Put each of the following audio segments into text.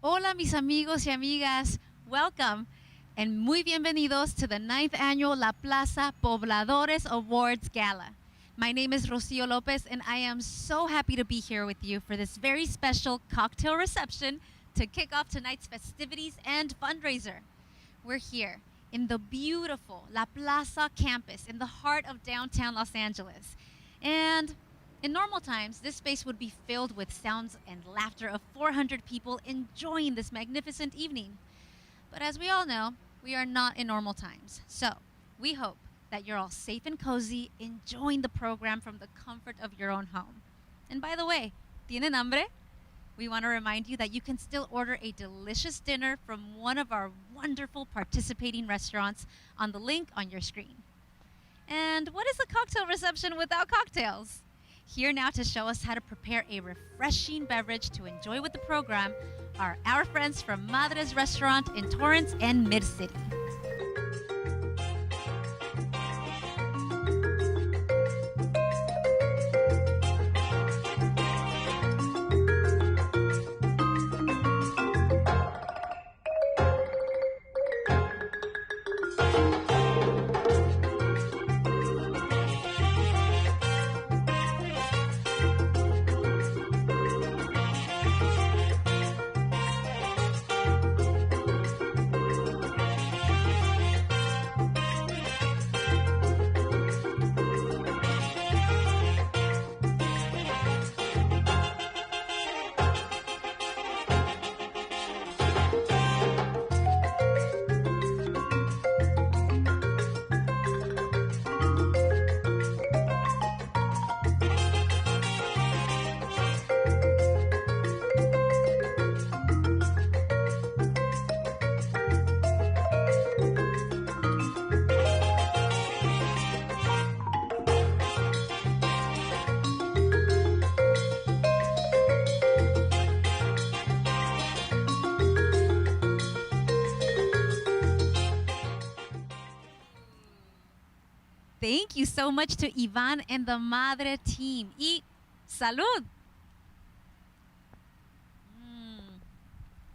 Hola mis amigos y amigas, welcome and muy bienvenidos to the 9th annual La Plaza Pobladores Awards Gala. My name is Rocio Lopez and I am so happy to be here with you for this very special cocktail reception to kick off tonight's festivities and fundraiser. We're here in the beautiful La Plaza campus in the heart of downtown Los Angeles. And in normal times, this space would be filled with sounds and laughter of 400 people enjoying this magnificent evening. But as we all know, we are not in normal times. So we hope that you're all safe and cozy, enjoying the program from the comfort of your own home. And by the way, ¿tienen hambre? We want to remind you that you can still order a delicious dinner from one of our wonderful participating restaurants on the link on your screen. And what is a cocktail reception without cocktails? Here now to show us how to prepare a refreshing beverage to enjoy with the program are our friends from Madre's Restaurant in Torrance and Mid-City. Thank you so much to Ivan and the Madre team. Y salud!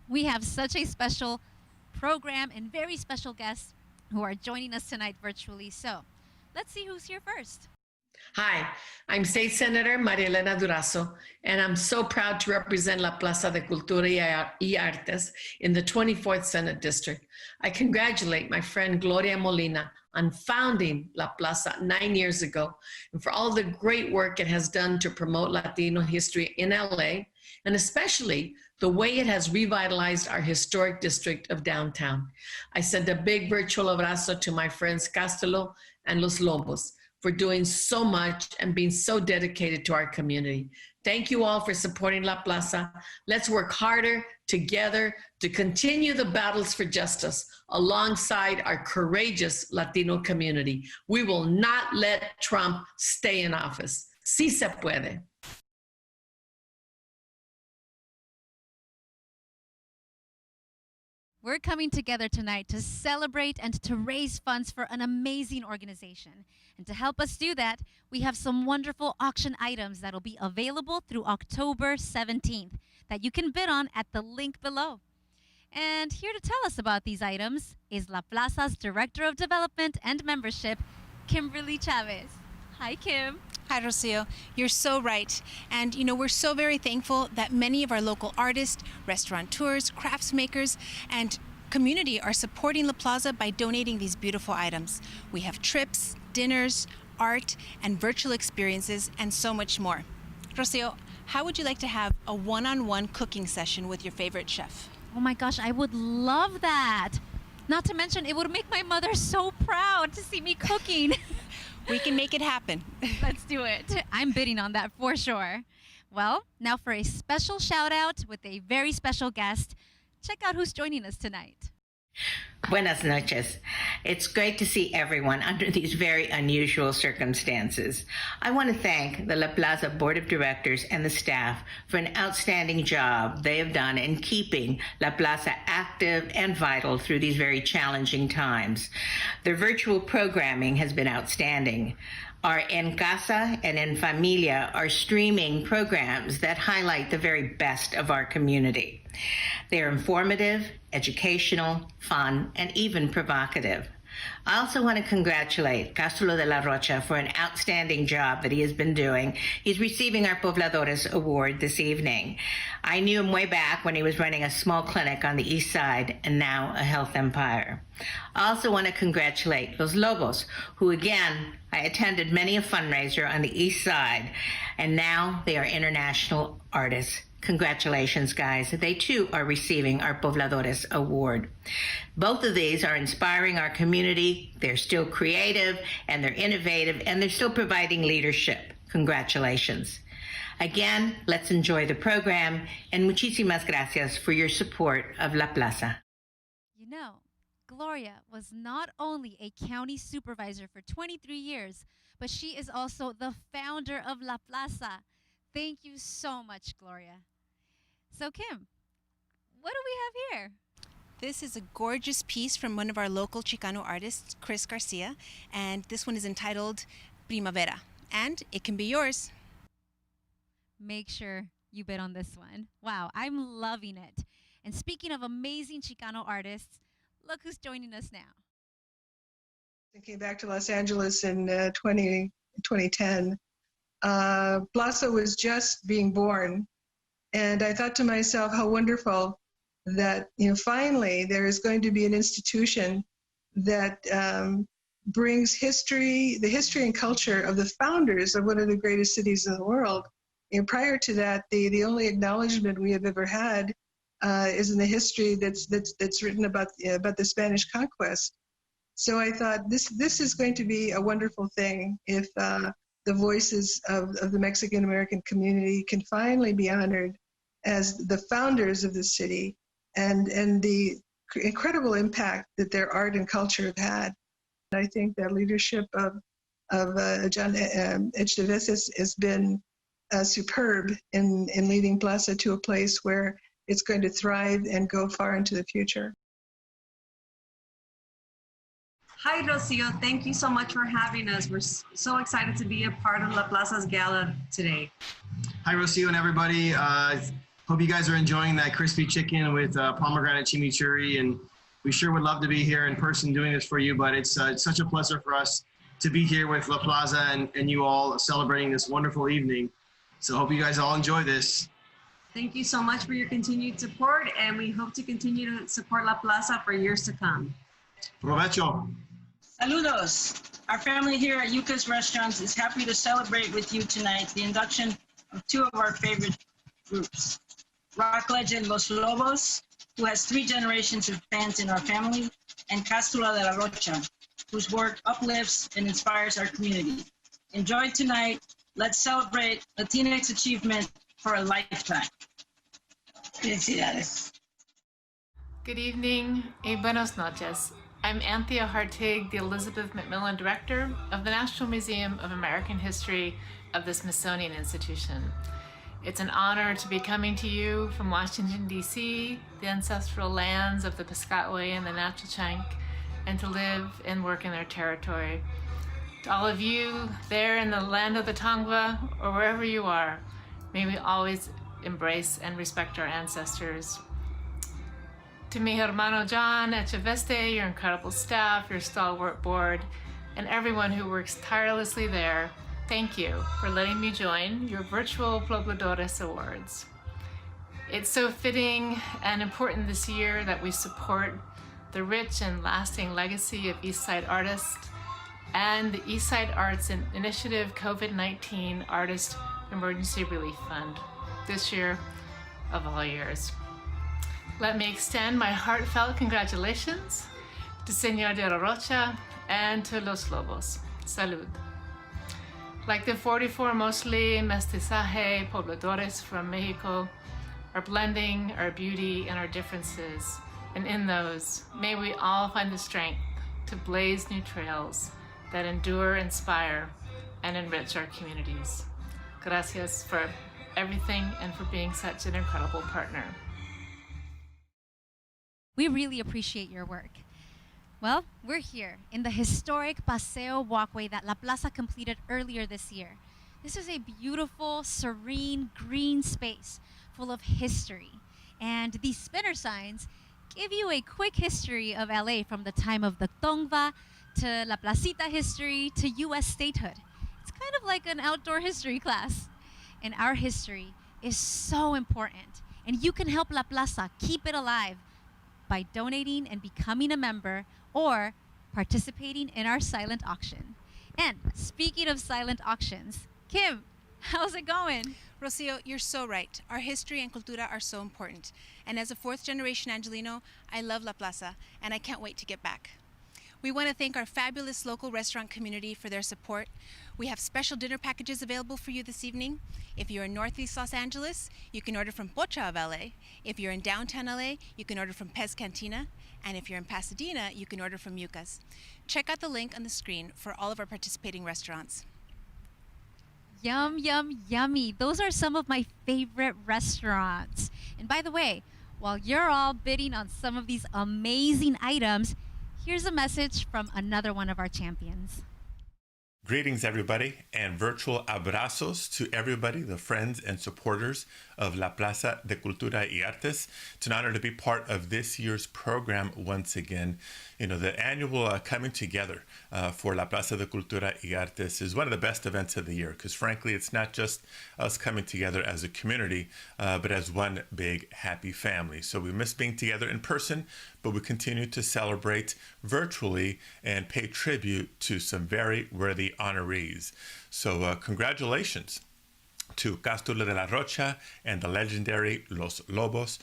We have such a special program and very special guests who are joining us tonight virtually. So let's see who's here first. Hi, I'm State Senator Maria Elena Durazo, and I'm so proud to represent La Plaza de Cultura y Artes in the 24th Senate District. I congratulate my friend Gloria Molina on founding La Plaza 9 years ago, and for all the great work it has done to promote Latino history in LA, and especially the way it has revitalized our historic district of downtown. I send a big virtual abrazo to my friends Cástulo and Los Lobos for doing so much and being so dedicated to our community. Thank you all for supporting La Plaza. Let's work harder together to continue the battles for justice alongside our courageous Latino community. We will not let Trump stay in office. Sí se puede. We're coming together tonight to celebrate and to raise funds for an amazing organization. And to help us do that, we have some wonderful auction items that'll be available through October 17th that you can bid on at the link below. And here to tell us about these items is La Plaza's Director of Development and Membership, Kimberly Chavez. Hi, Kim. Hi, Rocio. You're so right. And, we're so very thankful that many of our local artists, restaurateurs, craftsmakers, and community are supporting La Plaza by donating these beautiful items. We have trips, dinners, art, and virtual experiences, and so much more. Rocio, how would you like to have a one-on-one cooking session with your favorite chef? Oh my gosh, I would love that. Not to mention, it would make my mother so proud to see me cooking. We can make it happen. Let's do it. I'm bidding on that for sure. Well, now for a special shout out with a very special guest. Check out who's joining us tonight. Buenas noches. It's great to see everyone under these very unusual circumstances. I want to thank the La Plaza Board of Directors and the staff for an outstanding job they have done in keeping La Plaza active and vital through these very challenging times. Their virtual programming has been outstanding. Our En Casa and En Familia are streaming programs that highlight the very best of our community. They're informative, educational, fun, and even provocative. I also want to congratulate Cástulo de la Rocha for an outstanding job that he has been doing. He's receiving our Pobladores Award this evening. I knew him way back when he was running a small clinic on the east side and now a health empire. I also want to congratulate Los Lobos, who again, I attended many a fundraiser on the east side, and now they are international artists. Congratulations, guys. They too are receiving our Pobladores Award. Both of these are inspiring our community. They're still creative and they're innovative and they're still providing leadership. Congratulations. Again, let's enjoy the program and muchísimas gracias for your support of La Plaza. You know, Gloria was not only a county supervisor for 23 years, but she is also the founder of La Plaza. Thank you so much, Gloria. So, Kim, what do we have here? This is a gorgeous piece from one of our local Chicano artists, Chris Garcia, and this one is entitled Primavera, and it can be yours. Make sure you bid on this one. Wow, I'm loving it. And speaking of amazing Chicano artists, look who's joining us now. I came back to Los Angeles in 2010. Plaza was just being born. And I thought to myself, how wonderful that, finally there is going to be an institution that brings history, the history and culture of the founders of one of the greatest cities in the world. Prior to that, the only acknowledgement we have ever had is in the history that's written about the Spanish conquest. So I thought this is going to be a wonderful thing if the voices of the Mexican American community can finally be honored as the founders of the city and the incredible impact that their art and culture have had. I think that leadership of John Echeveses has been superb in leading Plaza to a place where it's going to thrive and go far into the future. Hi, Rocio. Thank you so much for having us. We're so excited to be a part of La Plaza's Gala today. Hi, Rocio and everybody. Hope you guys are enjoying that crispy chicken with pomegranate chimichurri, and we sure would love to be here in person doing this for you, but it's such a pleasure for us to be here with La Plaza and you all celebrating this wonderful evening. So hope you guys all enjoy this. Thank you so much for your continued support, and we hope to continue to support La Plaza for years to come. Provecho. Saludos! Our family here at Yuca's Restaurants is happy to celebrate with you tonight the induction of two of our favorite groups. Rock legend Los Lobos, who has 3 generations of fans in our family, and Cástulo de la Rocha, whose work uplifts and inspires our community. Enjoy tonight. Let's celebrate Latinx achievement for a lifetime. Felicidades. Good evening y buenas noches. I'm Anthea Hartig, the Elizabeth Macmillan Director of the National Museum of American History of the Smithsonian Institution. It's an honor to be coming to you from Washington, D.C., the ancestral lands of the Piscataway and the Natchitoches, and to live and work in their territory. To all of you there in the land of the Tongva, or wherever you are, may we always embrace and respect our ancestors. To mi hermano John Echeveste, your incredible staff, your stalwart board, and everyone who works tirelessly there, thank you for letting me join your virtual Pobladores Awards. It's so fitting and important this year that we support the rich and lasting legacy of Eastside Artists and the Eastside Arts Initiative COVID-19 Artist Emergency Relief Fund, this year of all years. Let me extend my heartfelt congratulations to Señor de la Rocha and to Los Lobos. Salud. Like the 44 mostly mestizaje pobladores from Mexico, our blending, our beauty, and our differences, and in those, may we all find the strength to blaze new trails that endure, inspire, and enrich our communities. Gracias for everything and for being such an incredible partner. We really appreciate your work. Well, we're here in the historic Paseo walkway that La Plaza completed earlier this year. This is a beautiful, serene, green space full of history. And these spinner signs give you a quick history of LA from the time of the Tongva to La Placita history to US statehood. It's kind of like an outdoor history class. And our history is so important. And you can help La Plaza keep it alive by donating and becoming a member or participating in our silent auction. And speaking of silent auctions, Kim, how's it going? Rocio, you're so right. Our history and cultura are so important. And as a fourth generation Angelino, I love La Plaza and I can't wait to get back. We want to thank our fabulous local restaurant community for their support. We have special dinner packages available for you this evening. If you're in Northeast Los Angeles, you can order from Pocha of LA. If you're in downtown LA, you can order from Pez Cantina. And if you're in Pasadena, you can order from Yuca's. Check out the link on the screen for all of our participating restaurants. Yum, yum, yummy. Those are some of my favorite restaurants. And by the way, while you're all bidding on some of these amazing items, here's a message from another one of our champions. Greetings, everybody, and virtual abrazos to everybody, the friends and supporters of La Plaza de Cultura y Artes. It's an honor to be part of this year's program once again. You know, the annual coming together for La Plaza de Cultura y Artes is one of the best events of the year because, frankly, it's not just us coming together as a community, but as one big happy family. So we miss being together in person, but we continue to celebrate virtually and pay tribute to some very worthy honorees. So congratulations to Cástulo de la Rocha and the legendary Los Lobos,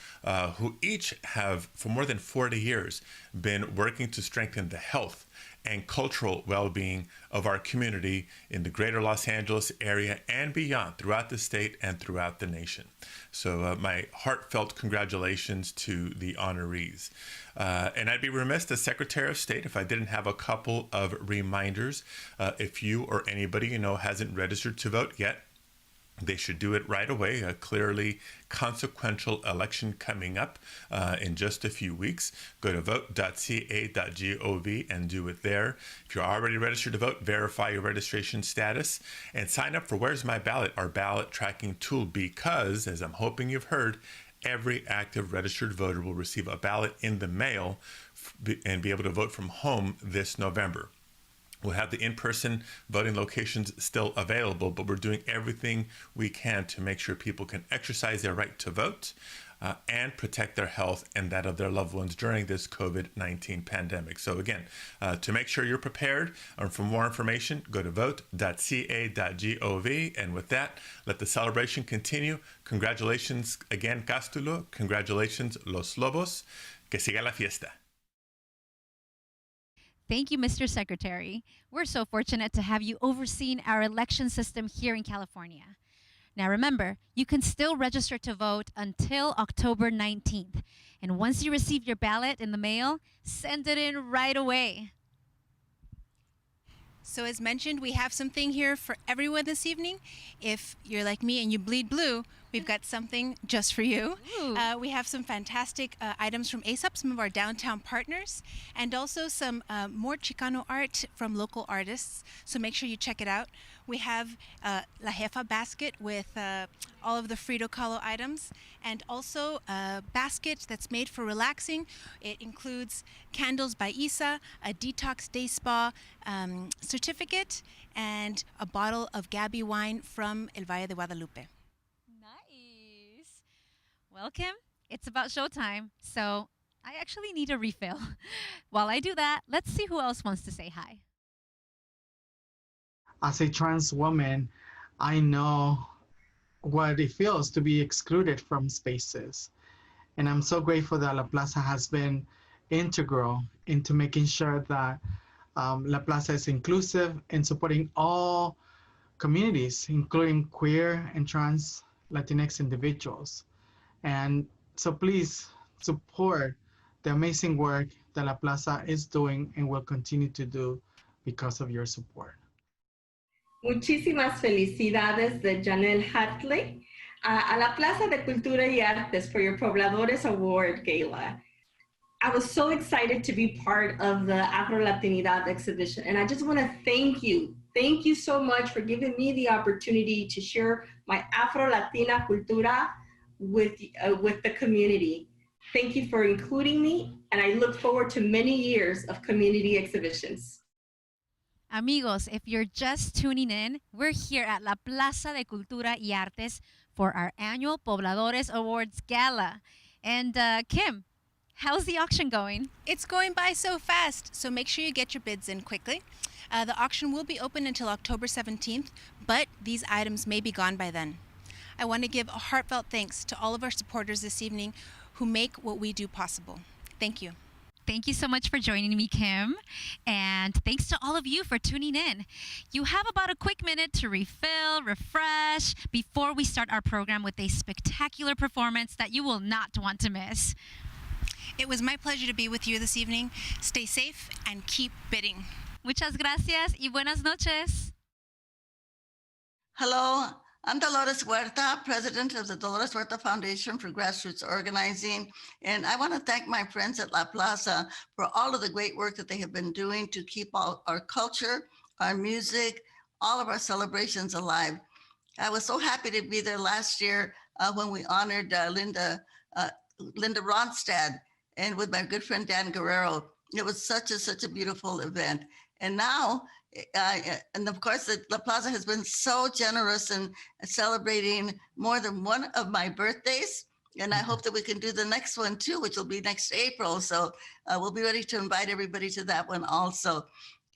who each have, for more than 40 years, been working to strengthen the health and cultural well-being of our community in the greater Los Angeles area and beyond, throughout the state and throughout the nation. So my heartfelt congratulations to the honorees. And I'd be remiss as Secretary of State if I didn't have a couple of reminders. If you or anybody you know hasn't registered to vote yet, they should do it right away. A clearly consequential election coming up in just a few weeks. Go to vote.ca.gov and do it there. If you're already registered to vote, verify your registration status and sign up for Where's My Ballot, our ballot tracking tool, because, as I'm hoping you've heard, every active registered voter will receive a ballot in the mail and be able to vote from home this November. We'll have the in-person voting locations still available, but we're doing everything we can to make sure people can exercise their right to vote and protect their health and that of their loved ones during this COVID-19 pandemic. So again, to make sure you're prepared, for more information, go to vote.ca.gov. And with that, let the celebration continue. Congratulations again, Cástulo. Congratulations, Los Lobos. Que siga la fiesta. Thank you, Mr. Secretary. We're so fortunate to have you overseeing our election system here in California. Now remember, you can still register to vote until October 19th. And once you receive your ballot in the mail, send it in right away. So as mentioned, we have something here for everyone this evening. If you're like me and you bleed blue, we've got something just for you. We have some fantastic items from ASAP, some of our downtown partners, and also some more Chicano art from local artists. So make sure you check it out. We have La Jefa basket with all of the Frito Kahlo items, and also a basket that's made for relaxing. It includes candles by Isa, a detox day spa certificate, and a bottle of Gabi wine from El Valle de Guadalupe. Nice. Well, Kim, it's about showtime, so I actually need a refill. While I do that, let's see who else wants to say hi. As a trans woman, I know what it feels to be excluded from spaces. And I'm so grateful that La Plaza has been integral into making sure that La Plaza is inclusive and supporting all communities, including queer and trans Latinx individuals. And so please support the amazing work that La Plaza is doing and will continue to do because of your support. Muchísimas felicidades de Janelle Hartley a la Plaza de Cultura y Artes for your Pobladores Award Gala. I was so excited to be part of the Afro Latinidad exhibition. And I just want to thank you. Thank you so much for giving me the opportunity to share my Afro Latina cultura with the community. Thank you for including me, and I look forward to many years of community exhibitions. Amigos, if you're just tuning in, we're here at La Plaza de Cultura y Artes for our annual Pobladores Awards Gala. And Kim, how's the auction going? It's going by so fast, so make sure you get your bids in quickly. The auction will be open until October 17th, but these items may be gone by then. I want to give a heartfelt thanks to all of our supporters this evening who make what we do possible. Thank you. Thank you so much for joining me, Kim. And thanks to all of you for tuning in. You have about a quick minute to refill, refresh, before we start our program with a spectacular performance that you will not want to miss. It was my pleasure to be with you this evening. Stay safe and keep bidding. Muchas gracias y buenas noches. Hello, I'm Dolores Huerta, president of the Dolores Huerta Foundation for Grassroots Organizing. And I want to thank my friends at La Plaza for all of the great work that they have been doing to keep all our culture, our music, all of our celebrations alive. I was so happy to be there last year when we honored Linda Ronstadt, and with my good friend Dan Guerrero. It was such a beautiful event. And now, and of course, La Plaza has been so generous in celebrating more than one of my birthdays. And I hope that we can do the next one too, which will be next April. So we'll be ready to invite everybody to that one also.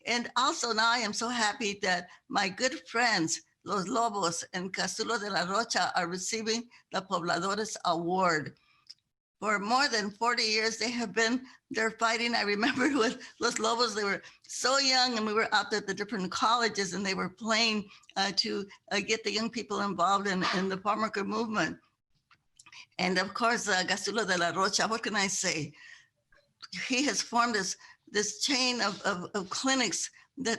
And also now I am so happy that my good friends, Los Lobos and Cástulo de la Rocha, are receiving the Pobladores Award. For more than 40 years, they have been there fighting. I remember with Los Lobos, they were so young, and we were out at the different colleges, and they were playing to get the young people involved in the farm worker movement. And of course, Cástulo de la Rocha, what can I say? He has formed this chain of clinics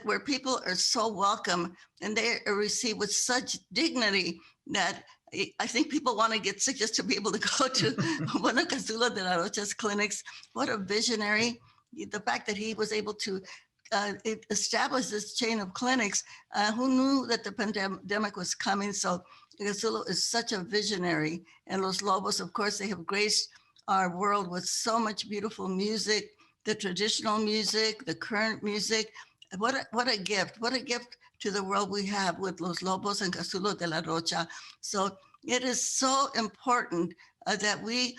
where people are so welcome, and they are received with such dignity that I think people want to get sick just to be able to go to one of Cástulo de la Rocha's clinics. What a visionary. The fact that he was able to establish this chain of clinics, who knew that the pandemic was coming? So Cástulo is such a visionary. And Los Lobos, of course, they have graced our world with so much beautiful music, the traditional music, the current music. What a gift to the world we have with Los Lobos and Cástulo de la Rocha. So it is so important that we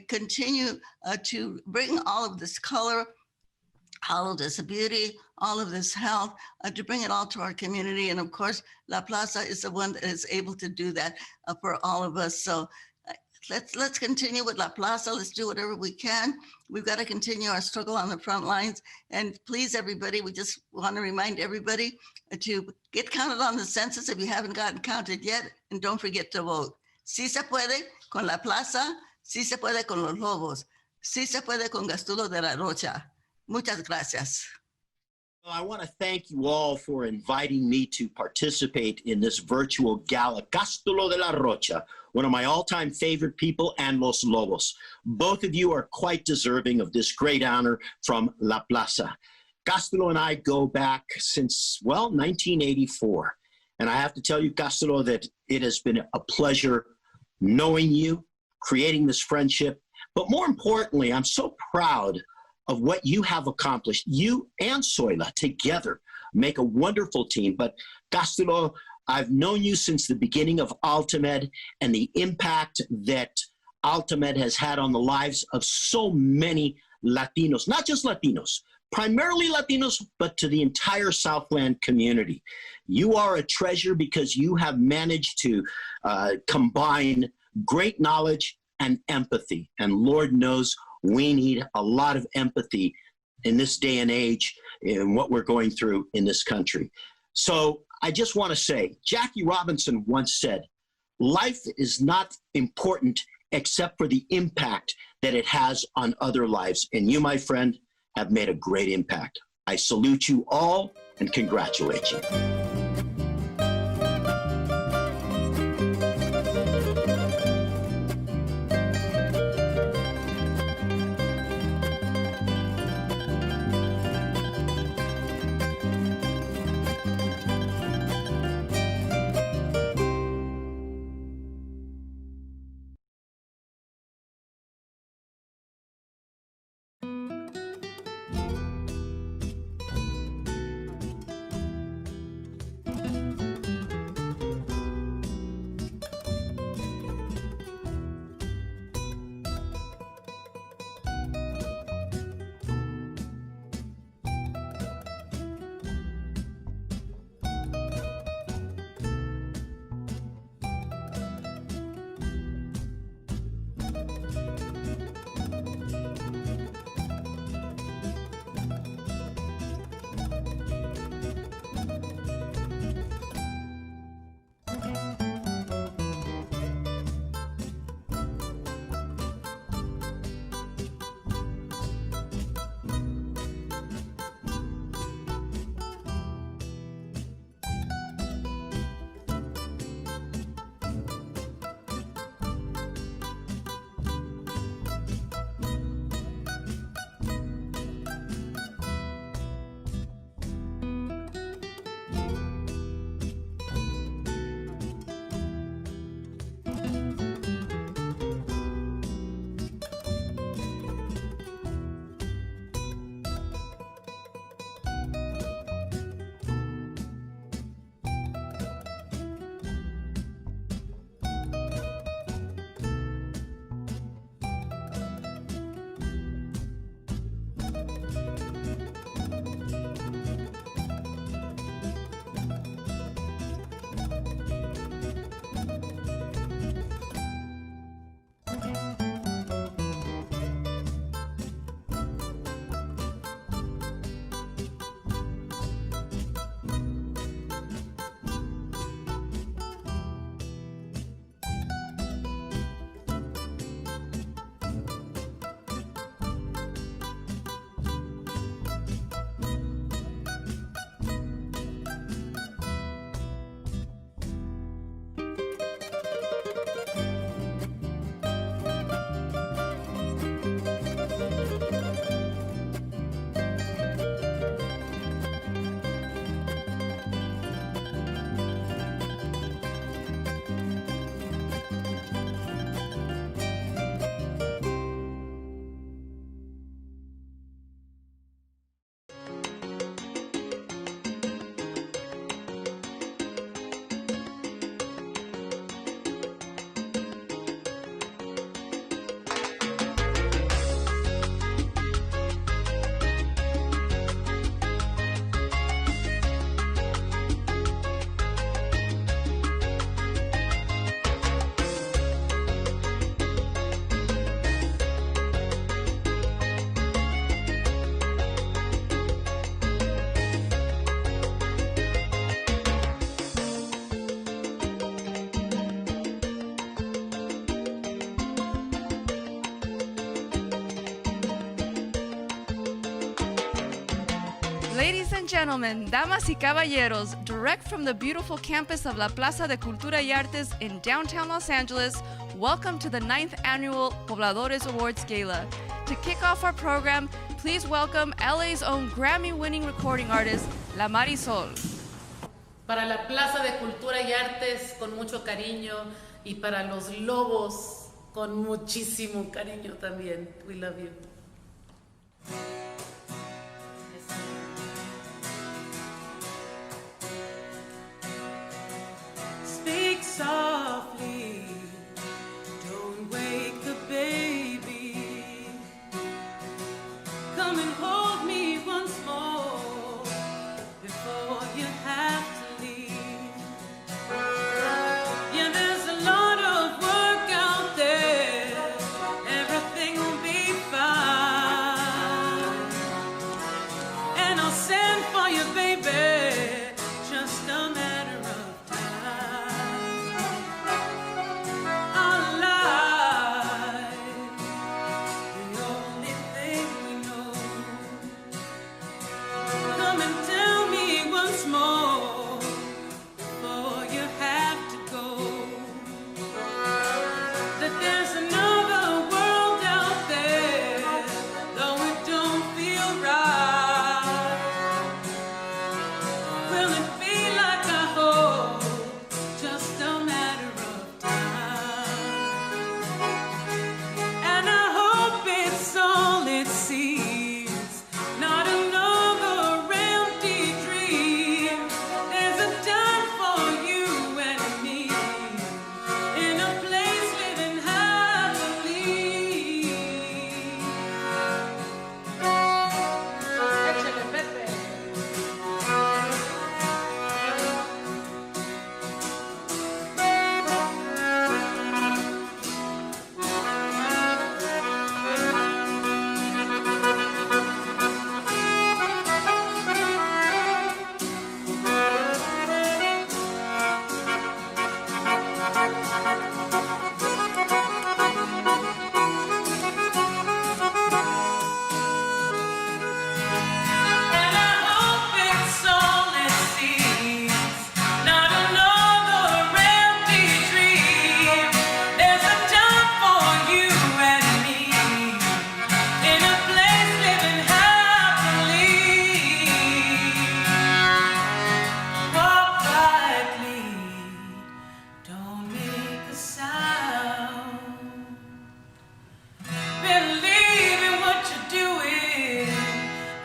continue to bring all of this color, all of this beauty, all of this health, to bring it all to our community. And of course, La Plaza is the one that is able to do that for all of us. So let's continue with La Plaza. Let's do whatever we can. We've got to continue our struggle on the front lines. And please, everybody, we just want to remind everybody to get counted on the census if you haven't gotten counted yet. And don't forget to vote. Sí se puede con La Plaza, sí se puede con Los Lobos, sí se puede con Cástulo de la Rocha. Muchas gracias. Well, I want to thank you all for inviting me to participate in this virtual gala. Cástulo de la Rocha, one of my all-time favorite people, and Los Lobos. Both of you are quite deserving of this great honor from La Plaza. Cástulo and I go back since, well, 1984. And I have to tell you, Cástulo, that it has been a pleasure knowing you, creating this friendship. But more importantly, I'm so proud of what you have accomplished. You and Zoila together make a wonderful team. But Cástulo, I've known you since the beginning of AltaMed, and the impact that AltaMed has had on the lives of so many Latinos, not just Latinos, primarily Latinos, but to the entire Southland community. You are a treasure because you have managed to combine great knowledge and empathy. And Lord knows we need a lot of empathy in this day and age in what we're going through in this country. So I just want to say, Jackie Robinson once said, life is not important except for the impact that it has on other lives. And you, my friend, have made a great impact. I salute you all and congratulate you. Ladies and gentlemen, damas y caballeros, direct from the beautiful campus of La Plaza de Cultura y Artes in downtown Los Angeles, welcome to the 9th annual Pobladores Awards Gala. To kick off our program, please welcome LA's own Grammy-winning recording artist, La Marisoul. Para la Plaza de Cultura y Artes, con mucho cariño, y para los Lobos, con muchísimo cariño también. We love you. Speak softly, don't wake the baby. Come and hold me once more before you have to leave. Yeah, there's a lot of work out there. Everything will be fine. And I'll send for you, baby, just a matter of time. Our life, the only thing we know. Come and tell me once more before you have to go that there's another world out there, though it don't feel right. Will it be like I hope? Just a matter of time. And I hope it's all it seems, not another empty dream. There's a time for you and me in a place living happily. Échale, Pepe. And I hope it's all it seems, not another empty dream. There's a time for you and me in a place living happily. Walk quietly, don't make a sound. Believe in what you're doing.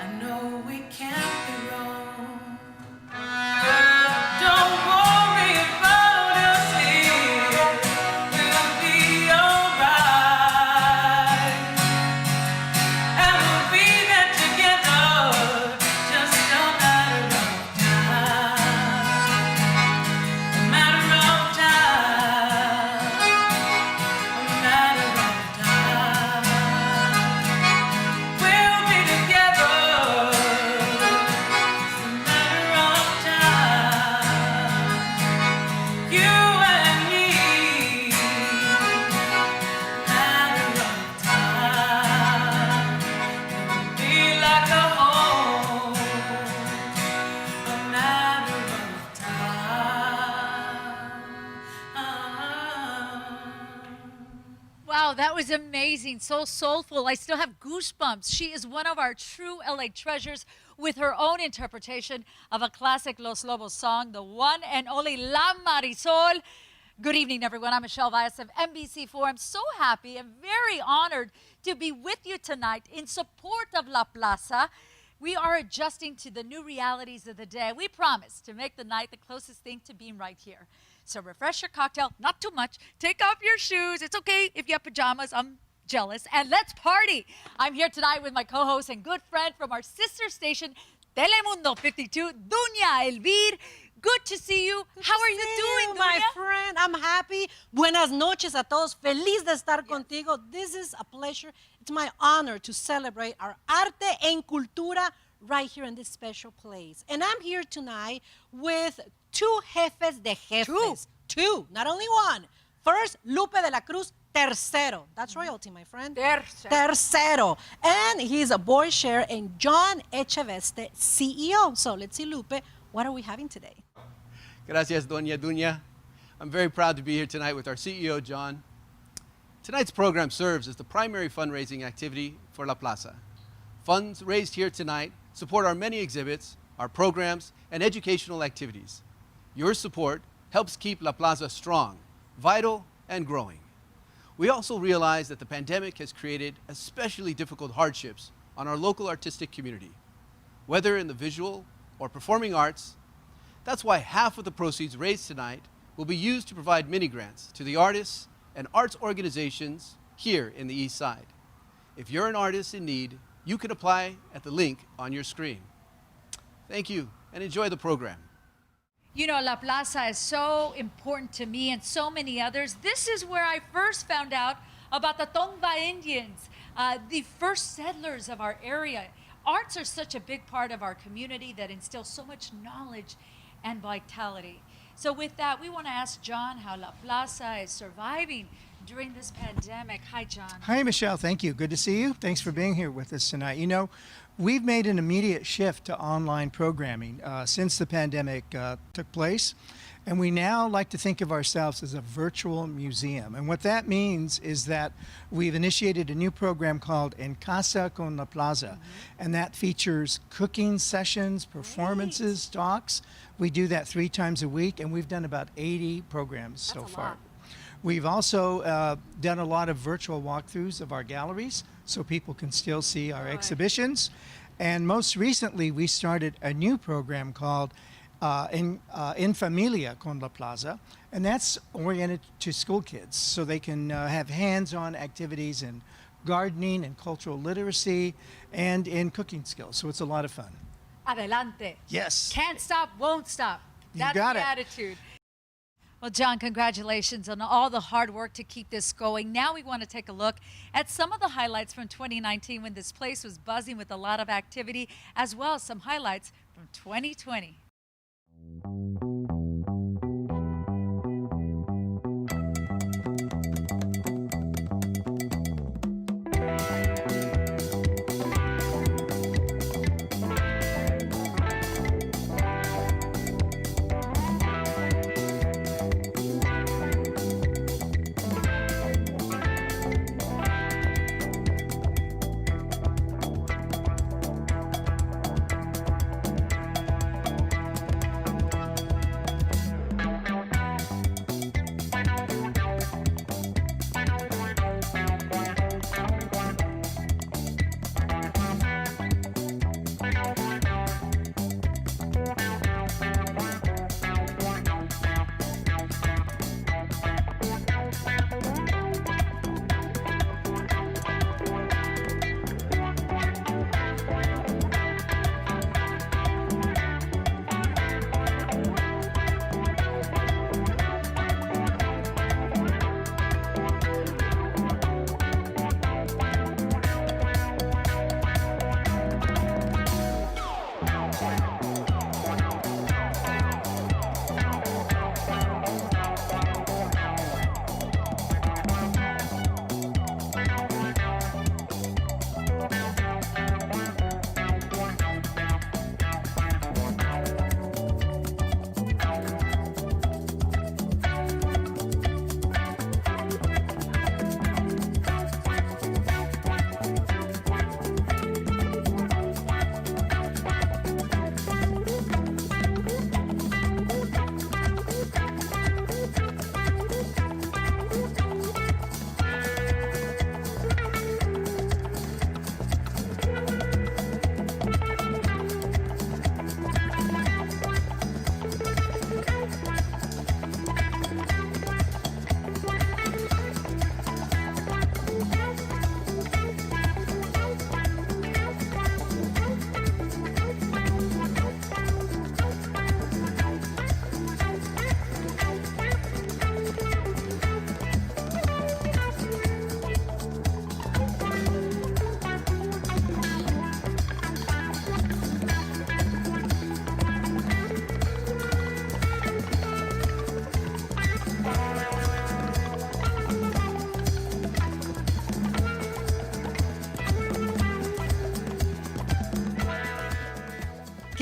I know we can't be wrong. Don't worry about us here. We'll be alright. And we'll be there together. Just a matter of time. A matter of time. A matter of time. We'll be together. It's a matter of time. You and me. Matter of time. It'll be like a home. A matter of time. Wow, that was amazing. So soulful. I still have goosebumps. She is one of our true LA treasures with her own interpretation of a classic Los Lobos song, the one and only La Marisoul. Good evening, everyone. I'm Michelle Valles of NBC4. I'm so happy and very honored to be with you tonight in support of La Plaza. We are adjusting to the new realities of the day. We promise to make the night the closest thing to being right here. So refresh your cocktail, not too much. Take off your shoes. It's okay if you have pajamas. I'm jealous. And let's party. I'm here tonight with my co-host and good friend from our sister station, Telemundo 52, Dunya Elvir. Good to see you. How are you doing, my Dunya? friend? I'm happy. Buenas noches a todos. Feliz de estar contigo. This is a pleasure. It's my honor to celebrate our arte en cultura right here in this special place. And I'm here tonight with two jefes de jefes. Two, not only one. First, Lupe de la Cruz, tercero. That's royalty, my friend. Tercero. Tercero. And he's a board chair, and John Echeveste, CEO. So let's see, Lupe, what are we having today? Gracias, Doña Duña. I'm very proud to be here tonight with our CEO, John. Tonight's program serves as the primary fundraising activity for La Plaza. Funds raised here tonight support our many exhibits, our programs, and educational activities. Your support helps keep La Plaza strong, vital, and growing. We also realize that the pandemic has created especially difficult hardships on our local artistic community, whether in the visual or performing arts. That's why half of the proceeds raised tonight will be used to provide mini grants to the artists and arts organizations here in the East Side. If you're an artist in need, you can apply at the link on your screen. Thank you and enjoy the program. You know, La Plaza is so important to me and so many others. This is where I first found out about the Tongva Indians, the first settlers of our area. Arts are such a big part of our community that instills so much knowledge and vitality. So with that, we want to ask John how La Plaza is surviving during this pandemic. Hi, John. Hi, Michelle. Thank you. Good to see you. Thanks for being here with us tonight. You know, we've made an immediate shift to online programming since the pandemic took place. And we now like to think of ourselves as a virtual museum. And what that means is that we've initiated a new program called En Casa con La Plaza. And that features cooking sessions, performances, talks. We do that 3 times a week, and we've done about 80 programs so far. We've also done a lot of virtual walkthroughs of our galleries so people can still see our exhibitions. And most recently, we started a new program called En Familia con La Plaza, and that's oriented to school kids so they can have hands-on activities in gardening and cultural literacy and in cooking skills. So it's a lot of fun. Adelante. Yes. Can't stop, won't stop. That's got the it. attitude. Well, John, congratulations on all the hard work to keep this going. Now we want to take a look at some of the highlights from 2019 when this place was buzzing with a lot of activity, as well as some highlights from 2020.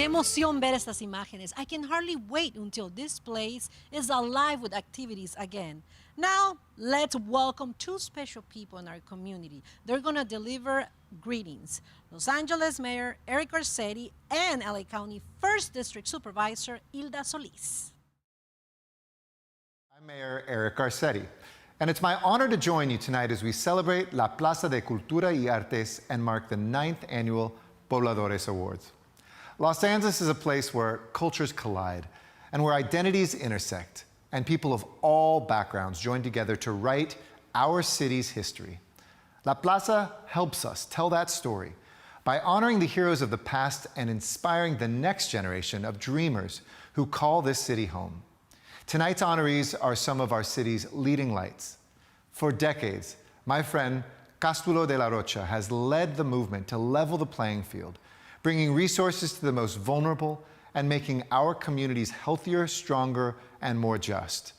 Qué emoción ver estas imágenes. I can hardly wait until this place is alive with activities again. Now, let's welcome two special people in our community. They're going to deliver greetings. Los Angeles Mayor Eric Garcetti and LA County 1st District Supervisor Hilda Solis. I'm Mayor Eric Garcetti, and it's my honor to join you tonight as we celebrate La Plaza de Cultura y Artes and mark the 9th annual Pobladores Awards. Los Angeles is a place where cultures collide and where identities intersect, and people of all backgrounds join together to write our city's history. La Plaza helps us tell that story by honoring the heroes of the past and inspiring the next generation of dreamers who call this city home. Tonight's honorees are some of our city's leading lights. For decades, my friend Cástulo de la Rocha has led the movement to level the playing field, bringing resources to the most vulnerable and making our communities healthier, stronger, and more just.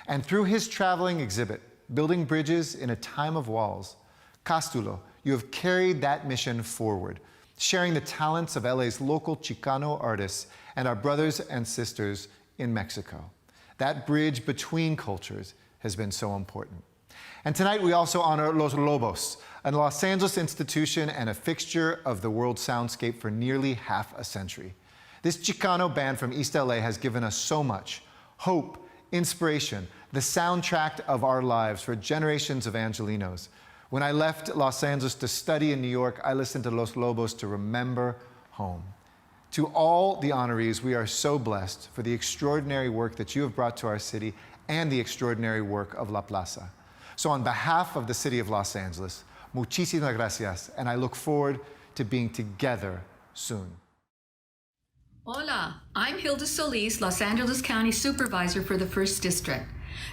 And through his traveling exhibit, Building Bridges in a Time of Walls, Cástulo, you have carried that mission forward, sharing the talents of LA's local Chicano artists and our brothers and sisters in Mexico. That bridge between cultures has been so important. And tonight we also honor Los Lobos, a Los Angeles institution and a fixture of the world soundscape for nearly half a century. This Chicano band from East LA has given us so much: hope, inspiration, the soundtrack of our lives for generations of Angelinos. When I left Los Angeles to study in New York, I listened to Los Lobos to remember home. To all the honorees, we are so blessed for the extraordinary work that you have brought to our city and the extraordinary work of La Plaza. So on behalf of the city of Los Angeles, muchísimas gracias, and I look forward to being together soon. Hola, I'm Hilda Solis, Los Angeles County Supervisor for the 1st District.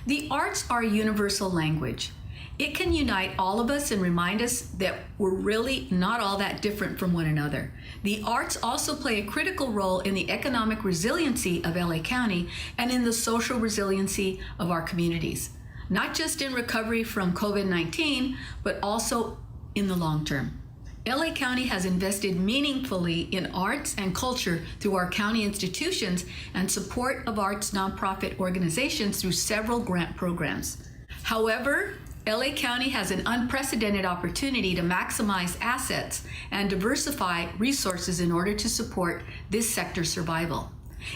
The arts are a universal language. It can unite all of us and remind us that we're really not all that different from one another. The arts also play a critical role in the economic resiliency of LA County and in the social resiliency of our communities, not just in recovery from COVID-19, but also in the long term. LA County has invested meaningfully in arts and culture through our county institutions and support of arts nonprofit organizations through several grant programs. However, LA County has an unprecedented opportunity to maximize assets and diversify resources in order to support this sector's survival.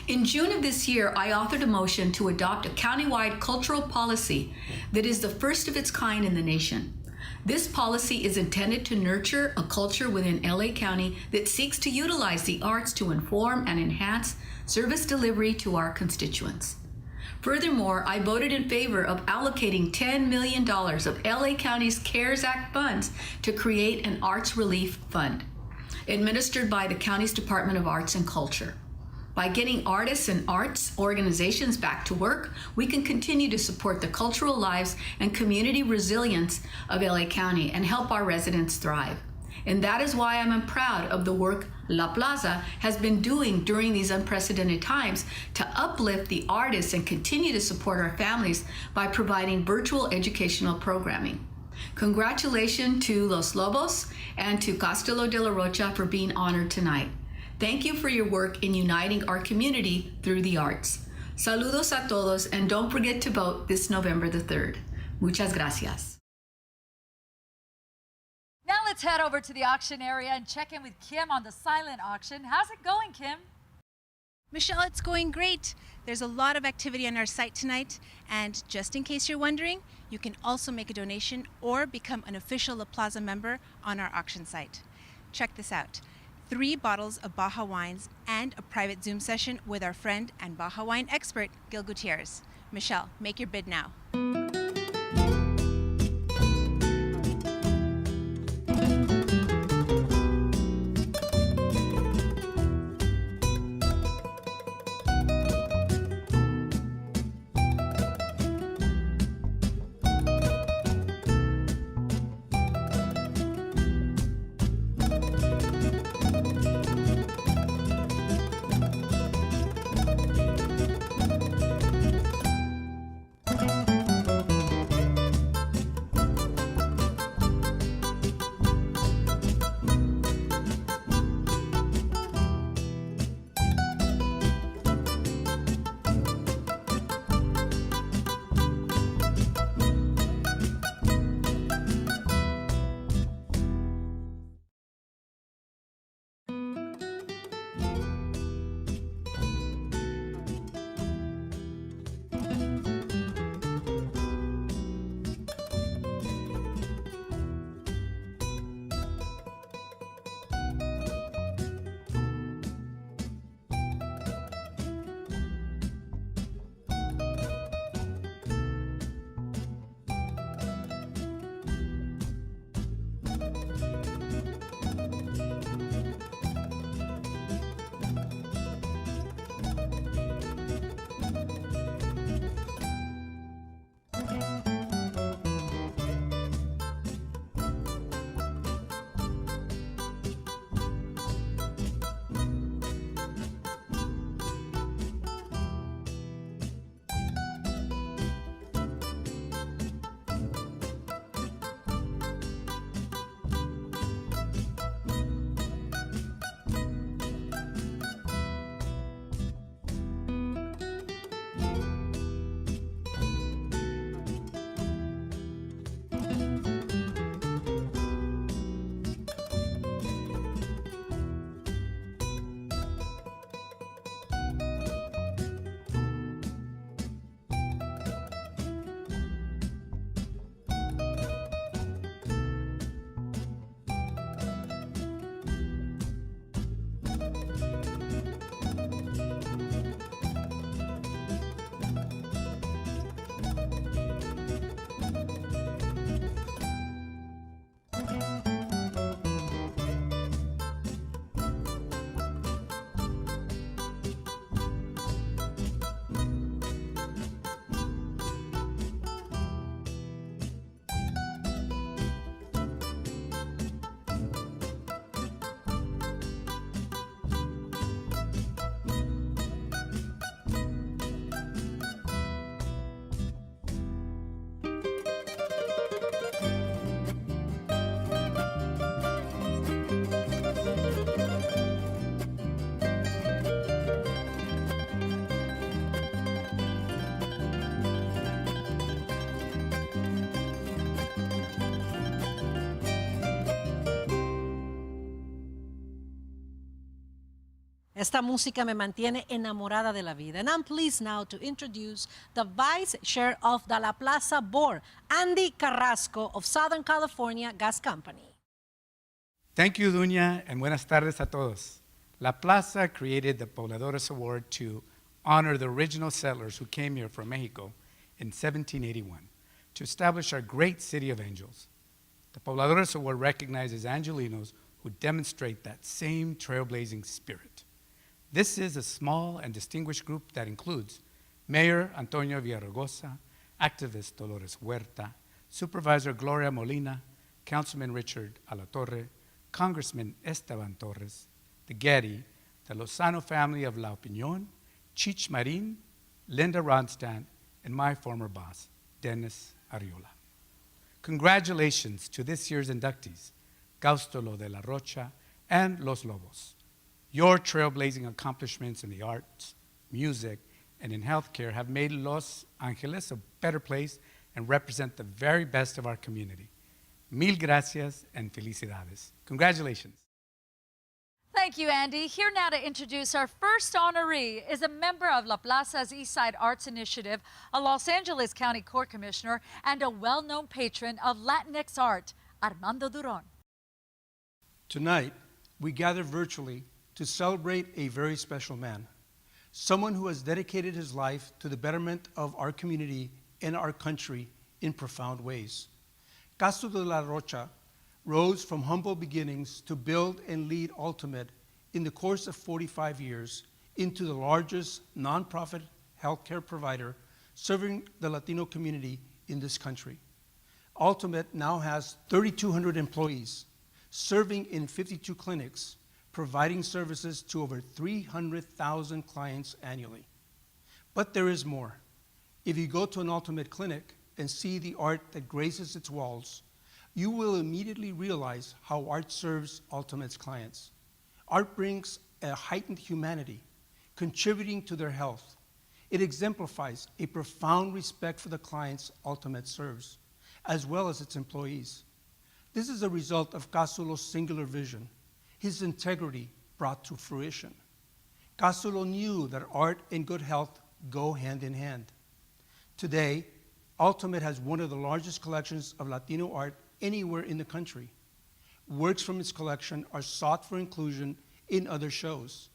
In June of this year, I authored a motion to adopt a countywide cultural policy that is the first of its kind in the nation. This policy is intended to nurture a culture within LA County that seeks to utilize the arts to inform and enhance service delivery to our constituents. Furthermore, I voted in favor of allocating $10 million of LA County's CARES Act funds to create an arts relief fund, administered by the county's Department of Arts and Culture. By getting artists and arts organizations back to work, we can continue to support the cultural lives and community resilience of LA County and help our residents thrive. And that is why I'm proud of the work La Plaza has been doing during these unprecedented times to uplift the artists and continue to support our families by providing virtual educational programming. Congratulations to Los Lobos and to Cástulo de la Rocha for being honored tonight. Thank you for your work in uniting our community through the arts. Saludos a todos, and don't forget to vote this November the 3rd. Muchas gracias. Now let's head over to the auction area and check in with Kim on the silent auction. How's it going, Kim? Michelle, it's going great. There's a lot of activity on our site tonight, and just in case you're wondering, you can also make a donation or become an official La Plaza member on our auction site. Check this out: 3 bottles of Baja wines and a private Zoom session with our friend and Baja wine expert, Gil Gutierrez. Michelle, make your bid now. Esta música me mantiene enamorada de la vida. And I'm pleased now to introduce the Vice Chair of the La Plaza Board, Andy Carrasco of Southern California Gas Company. Thank you, Dunya, and buenas tardes a todos. La Plaza created the Pobladores Award to honor the original settlers who came here from Mexico in 1781 to establish our great city of angels. The Pobladores Award recognizes Angelinos who demonstrate that same trailblazing spirit. This is a small and distinguished group that includes Mayor Antonio Villaraigosa, activist Dolores Huerta, Supervisor Gloria Molina, Councilman Richard Alatorre, Congressman Esteban Torres, the Getty, the Lozano family of La Opinión, Chich Marin, Linda Ronstadt, and my former boss, Dennis Ariola. Congratulations to this year's inductees, Cástulo de la Rocha and Los Lobos. Your trailblazing accomplishments in the arts, music, and in healthcare have made Los Angeles a better place and represent the very best of our community. Mil gracias and felicidades. Congratulations. Thank you, Andy. Here now to introduce our first honoree is a member of La Plaza's Eastside Arts Initiative, a Los Angeles County Court Commissioner, and a well-known patron of Latinx art, Armando Duron. Tonight, we gather virtually to celebrate a very special man, someone who has dedicated his life to the betterment of our community and our country in profound ways. Cástulo de la Rocha rose from humble beginnings to build and lead AltaMed in the course of 45 years into the largest nonprofit healthcare provider serving the Latino community in this country. AltaMed now has 3,200 employees, serving in 52 clinics, providing services to over 300,000 clients annually. But there is more. If you go to an AltaMed clinic and see the art that graces its walls, you will immediately realize how art serves AltaMed's clients. Art brings a heightened humanity, contributing to their health. It exemplifies a profound respect for the clients AltaMed serves, as well as its employees. This is a result of Cástulo's singular vision, his integrity brought to fruition. Cástulo knew that art and good health go hand in hand. Today, AltaMed has one of the largest collections of Latino art anywhere in the country. Works from its collection are sought for inclusion in other shows.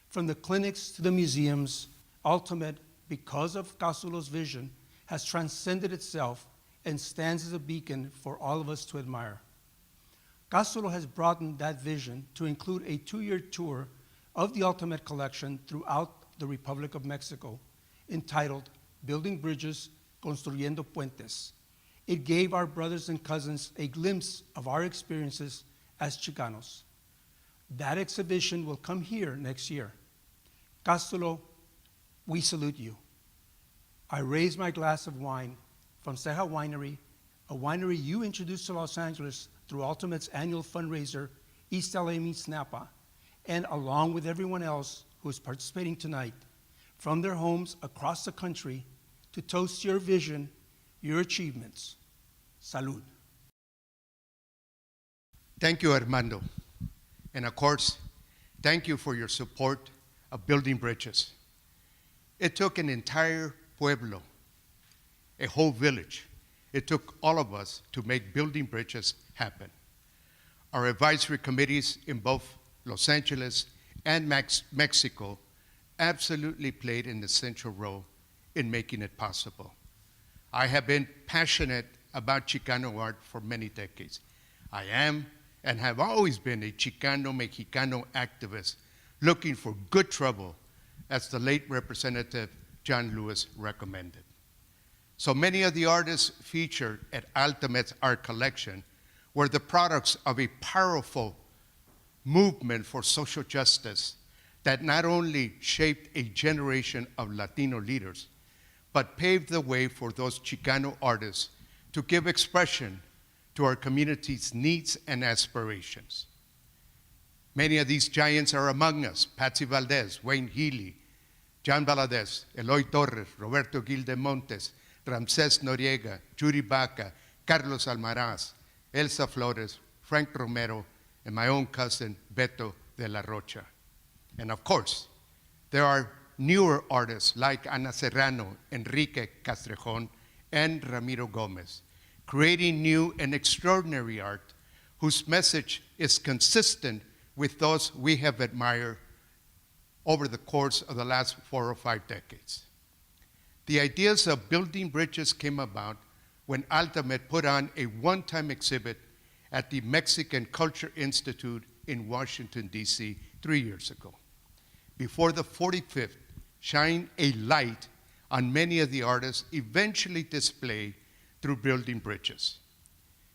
From the clinics to the museums, AltaMed, because of Cástulo's vision, has transcended itself and stands as a beacon for all of us to admire. Cástulo has broadened that vision to include a 2-year tour of the AltaMed collection throughout the Republic of Mexico, entitled Building Bridges, Construyendo Puentes. It gave our brothers and cousins a glimpse of our experiences as Chicanos. That exhibition will come here next year. Cástulo, we salute you. I raise my glass of wine from Ceja Winery, a winery you introduced to Los Angeles through AltaMed's annual fundraiser, East LA Meets Napa, and along with everyone else who is participating tonight, from their homes across the country, to toast your vision, your achievements. Salud. Thank you, Armando. And of course, thank you for your support of building bridges. It took an entire pueblo, a whole village. It took all of us to make building bridges happen. Our advisory committees in both Los Angeles and Mexico absolutely played an essential role in making it possible. I have been passionate about Chicano art for many decades. I am and have always been a Chicano-Mexicano activist looking for good trouble, as the late Representative John Lewis recommended. So many of the artists featured at AltaMed's art collection were the products of a powerful movement for social justice that not only shaped a generation of Latino leaders, but paved the way for those Chicano artists to give expression to our community's needs and aspirations. Many of these giants are among us: Patsy Valdez, Wayne Healy, John Valadez, Eloy Torres, Roberto Gildemontes, Ramsés Noriega, Judy Baca, Carlos Almaraz, Elsa Flores, Frank Romero, and my own cousin, Beto de la Rocha. And of course, there are newer artists like Ana Serrano, Enrique Castrejon, and Ramiro Gomez, creating new and extraordinary art whose message is consistent with those we have admired over the course of the last 4 or 5 decades. The ideas of building bridges came about when AltaMed put on a one-time exhibit at the Mexican Culture Institute in Washington, D.C. 3 years ago. Before the 45th, shine a light on many of the artists eventually displayed through building bridges,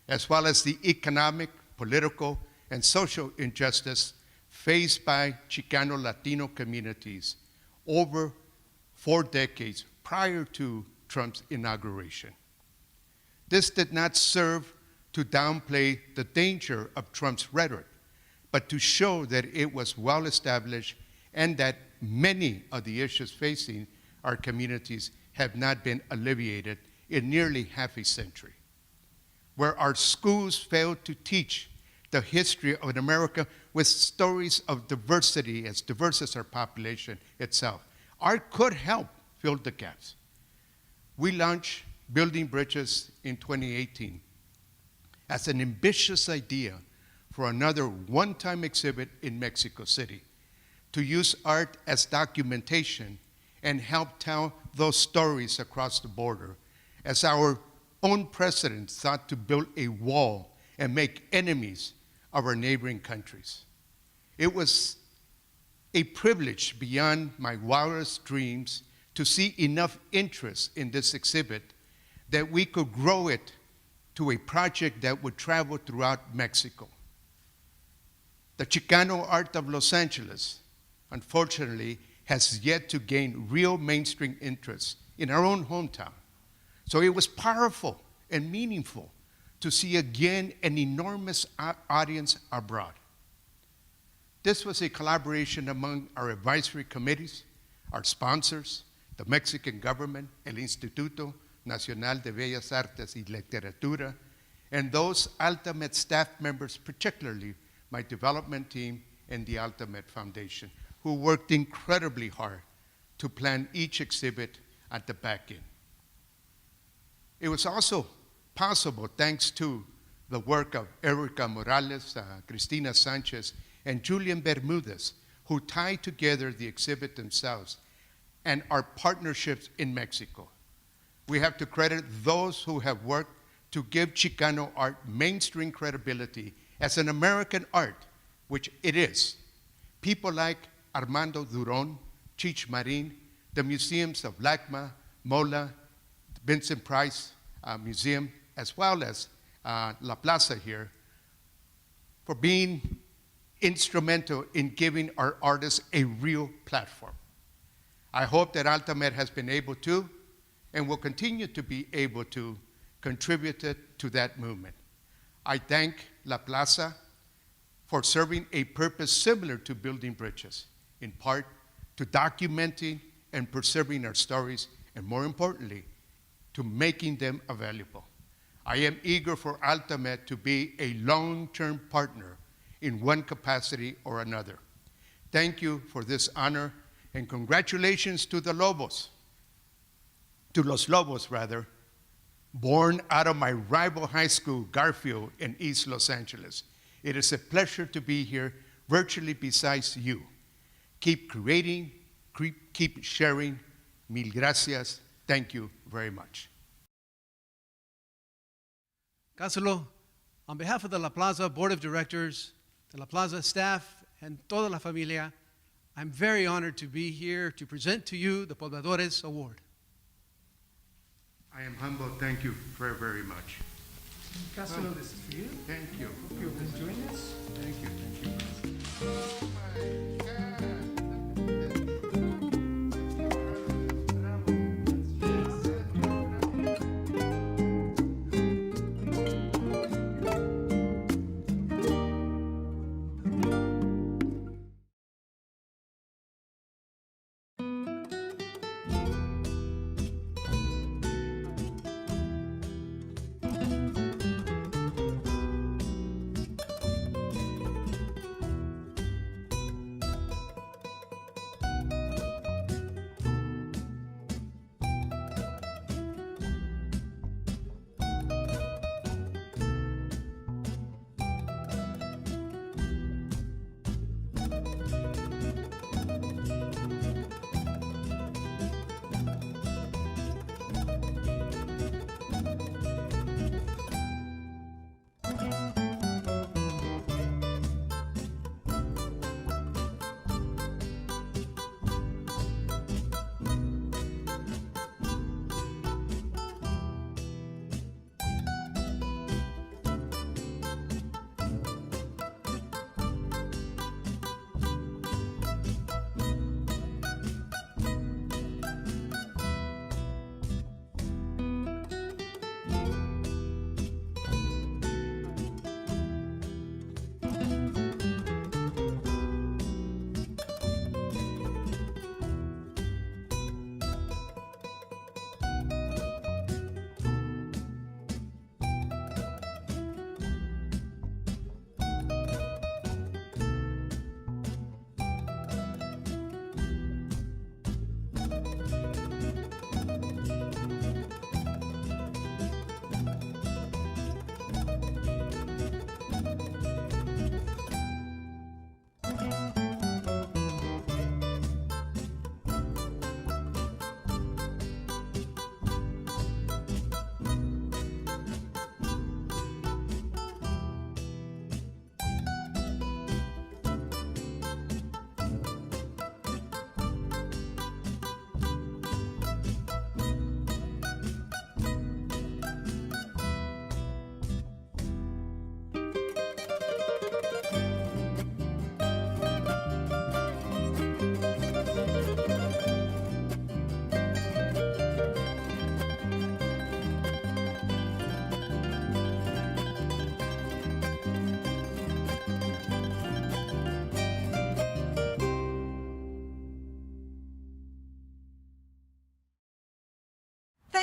as well as the economic, political, and social injustice faced by Chicano Latino communities over 4 decades prior to Trump's inauguration. This did not serve to downplay the danger of Trump's rhetoric, but to show that it was well established and that many of the issues facing our communities have not been alleviated in nearly half a century. Where our schools failed to teach the history of America with stories of diversity, as diverse as our population itself, art could help fill the gaps. We launched Building Bridges in 2018 as an ambitious idea for another one-time exhibit in Mexico City, to use art as documentation and help tell those stories across the border, as our own president sought to build a wall and make enemies of our neighboring countries. It was a privilege beyond my wildest dreams to see enough interest in this exhibit that we could grow it to a project that would travel throughout Mexico. The Chicano art of Los Angeles, unfortunately, has yet to gain real mainstream interest in our own hometown. So it was powerful and meaningful to see again an enormous audience abroad. This was a collaboration among our advisory committees, our sponsors, the Mexican government, el Instituto Nacional de Bellas Artes y Literatura, and those AltaMed staff members, particularly my development team and the AltaMed Foundation, who worked incredibly hard to plan each exhibit at the back end. It was also possible thanks to the work of Erica Morales, Cristina Sanchez, and Julian Bermudez, who tied together the exhibit themselves and our partnerships in Mexico. We have to credit those who have worked to give Chicano art mainstream credibility as an American art, which it is. People like Armando Duron, Chich Marin, the museums of LACMA, MOLA, Vincent Price Museum, as well as La Plaza here, for being instrumental in giving our artists a real platform. I hope that AltaMed has been able to, and will continue to be able to, contribute to that movement. I thank La Plaza for serving a purpose similar to building bridges, in part to documenting and preserving our stories, and more importantly, to making them available. I am eager for AltaMed to be a long-term partner in one capacity or another. Thank you for this honor, and congratulations to the Lobos, to Los Lobos rather, born out of my rival high school, Garfield, in East Los Angeles. It is a pleasure to be here virtually besides you. Keep creating, keep sharing. Mil gracias. Thank you very much. Cástulo, on behalf of the La Plaza Board of Directors, the La Plaza staff, and toda la familia, I'm very honored to be here to present to you the Pobladores Award. I am humbled. Thank you very, very much. Cástulo, this is for you. Thank you. Hope you'll enjoy this. Thank you. Thank you.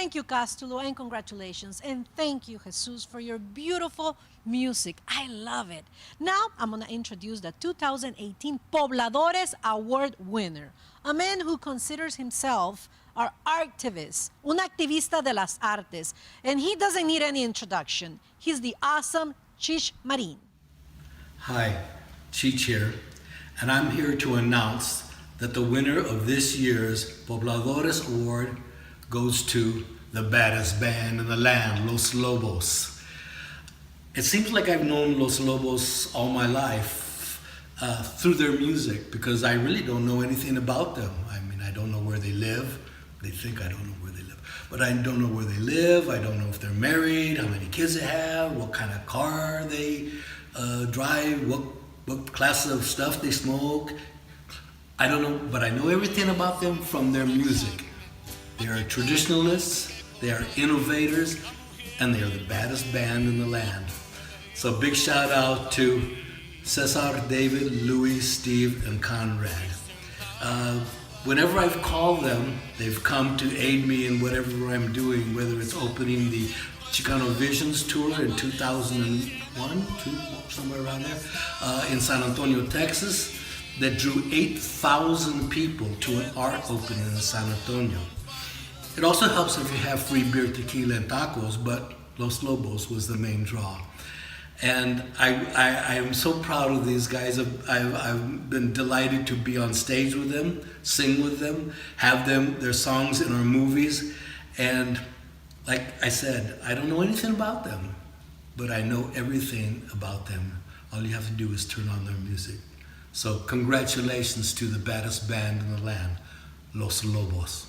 Thank you, Cástulo, and congratulations. And thank you, Jesus, for your beautiful music. I love it. Now, I'm going to introduce the 2018 Pobladores Award winner, a man who considers himself an artivist, un activista de las artes, and he doesn't need any introduction. He's the awesome Chich Marin. Hi, Chich here, and I'm here to announce that the winner of this year's Pobladores Award goes to the baddest band in the land, Los Lobos. It seems like I've known Los Lobos all my life through their music, because I really don't know anything about them. I mean, I don't know where they live. They think I don't know where they live, but I don't know where they live. I don't know if they're married, how many kids they have, what kind of car they drive, what class of stuff they smoke. I don't know, but I know everything about them from their music. They are traditionalists, they are innovators, and they are the baddest band in the land. So big shout out to Cesar, David, Louis, Steve, and Conrad. Whenever I've called them, they've come to aid me in whatever I'm doing, whether it's opening the Chicano Visions tour in 2001, somewhere around there, in San Antonio, Texas, that drew 8,000 people to an art opening in San Antonio. It also helps if you have free beer, tequila, and tacos, but Los Lobos was the main draw. And I am so proud of these guys. I've been delighted to be on stage with them, sing with them, have their songs in our movies. And like I said, I don't know anything about them, but I know everything about them. All you have to do is turn on their music. So congratulations to the baddest band in the land, Los Lobos.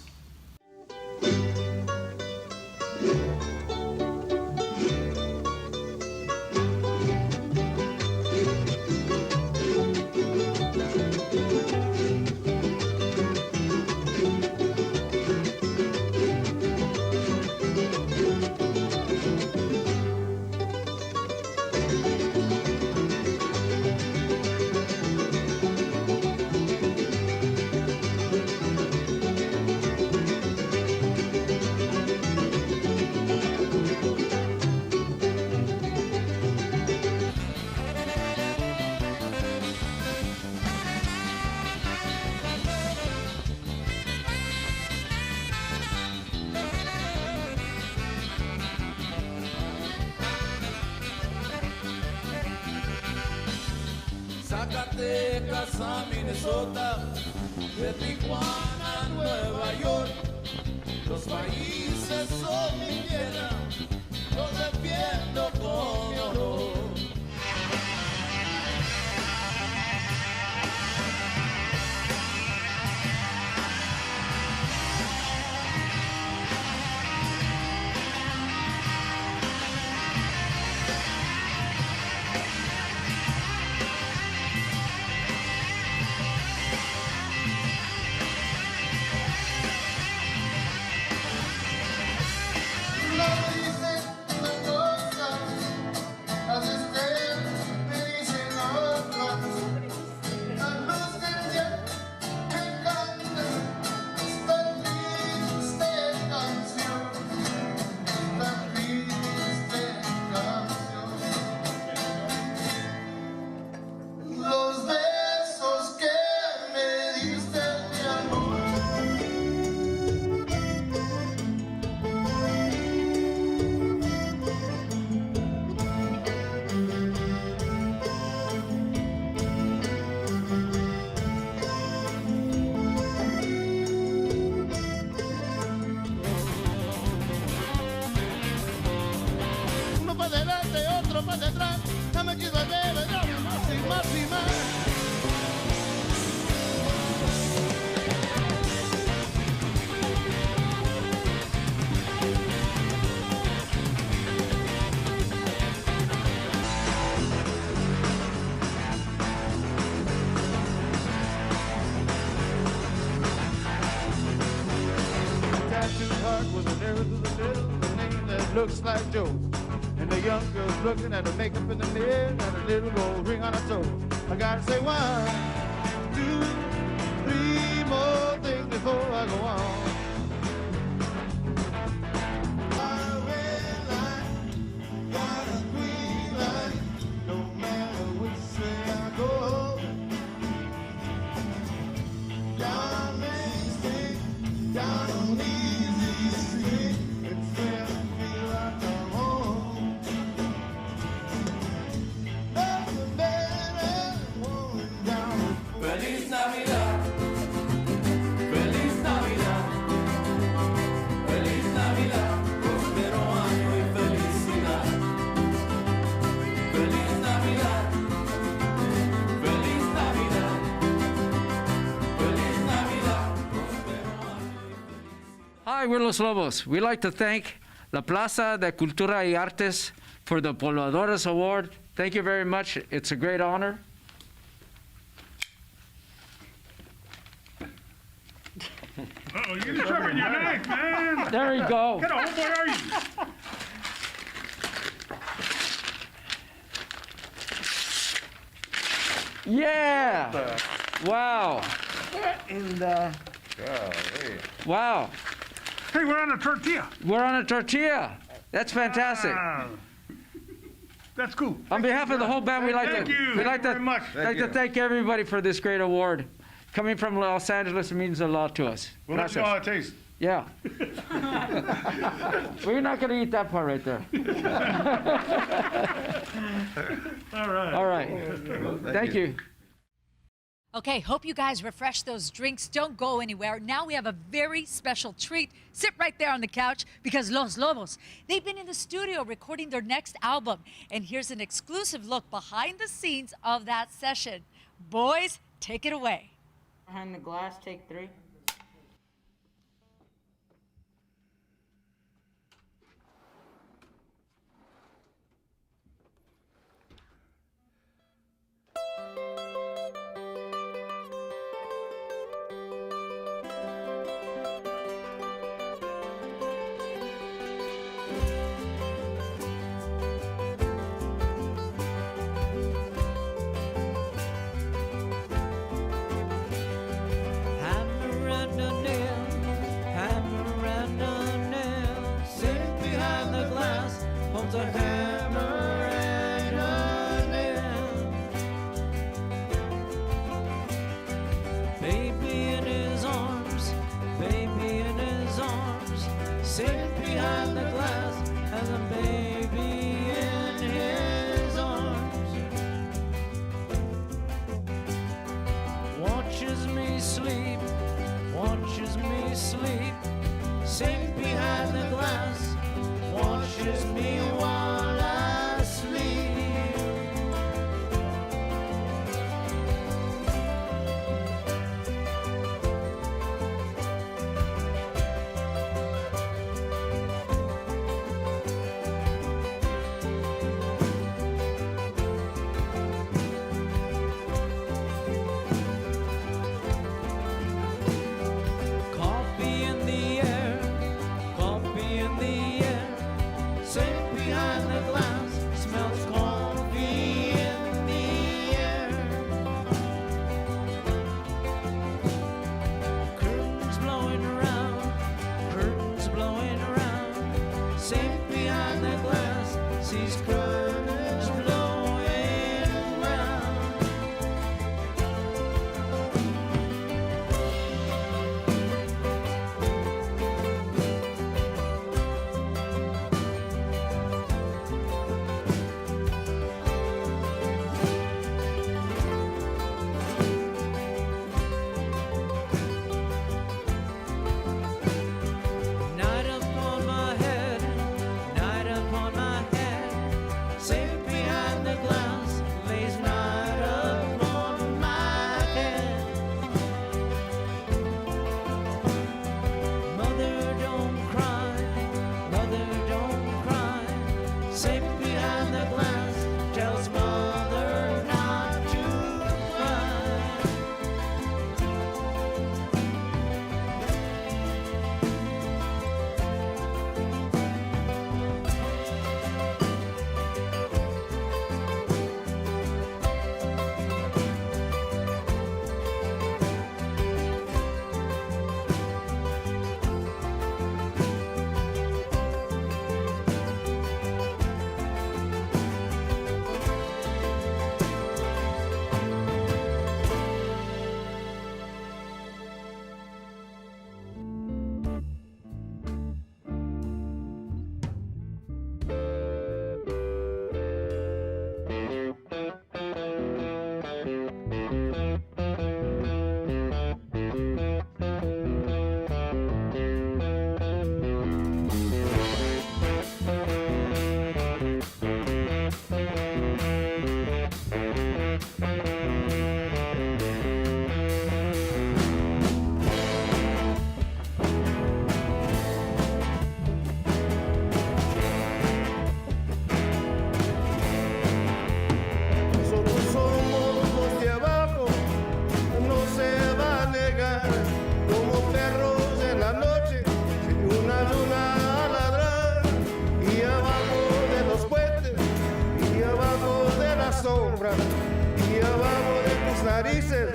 Zacatecas a Minnesota, de Tijuana a Nueva York, los países son mi tierra, los defiendo con honor. Looks like Joe, and the young girl's looking at her makeup in the mirror and a little gold ring on her toe. I gotta say 1, 2, 3 more things before I go on. Hi, we're Los Lobos. We'd like to thank La Plaza de Cultura y Artes for the Pobladores Award. Thank you very much. It's a great honor. Uh-oh, you're sharpening your knife, man. There you go. Get on, where are you? Yeah. Wow. What in the... Wow. Hey, we're on a tortilla. We're on a tortilla. That's fantastic. That's cool. On behalf of the whole band, we'd like Thank to you. we'd like Thank to you very much. like to thank everybody for this great award. Coming from Los Angeles, it means a lot to us. We'll let you know how it tastes. Yeah. We're not going to eat that part right there. All right. All right. Thank you. Okay, hope you guys refresh those drinks. Don't go anywhere. Now we have a very special treat. Sit right there on the couch because Los Lobos, they've been in the studio recording their next album. And here's an exclusive look behind the scenes of that session. Boys, take it away. Behind the glass, take 3. I'm sombra y abajo de tus narices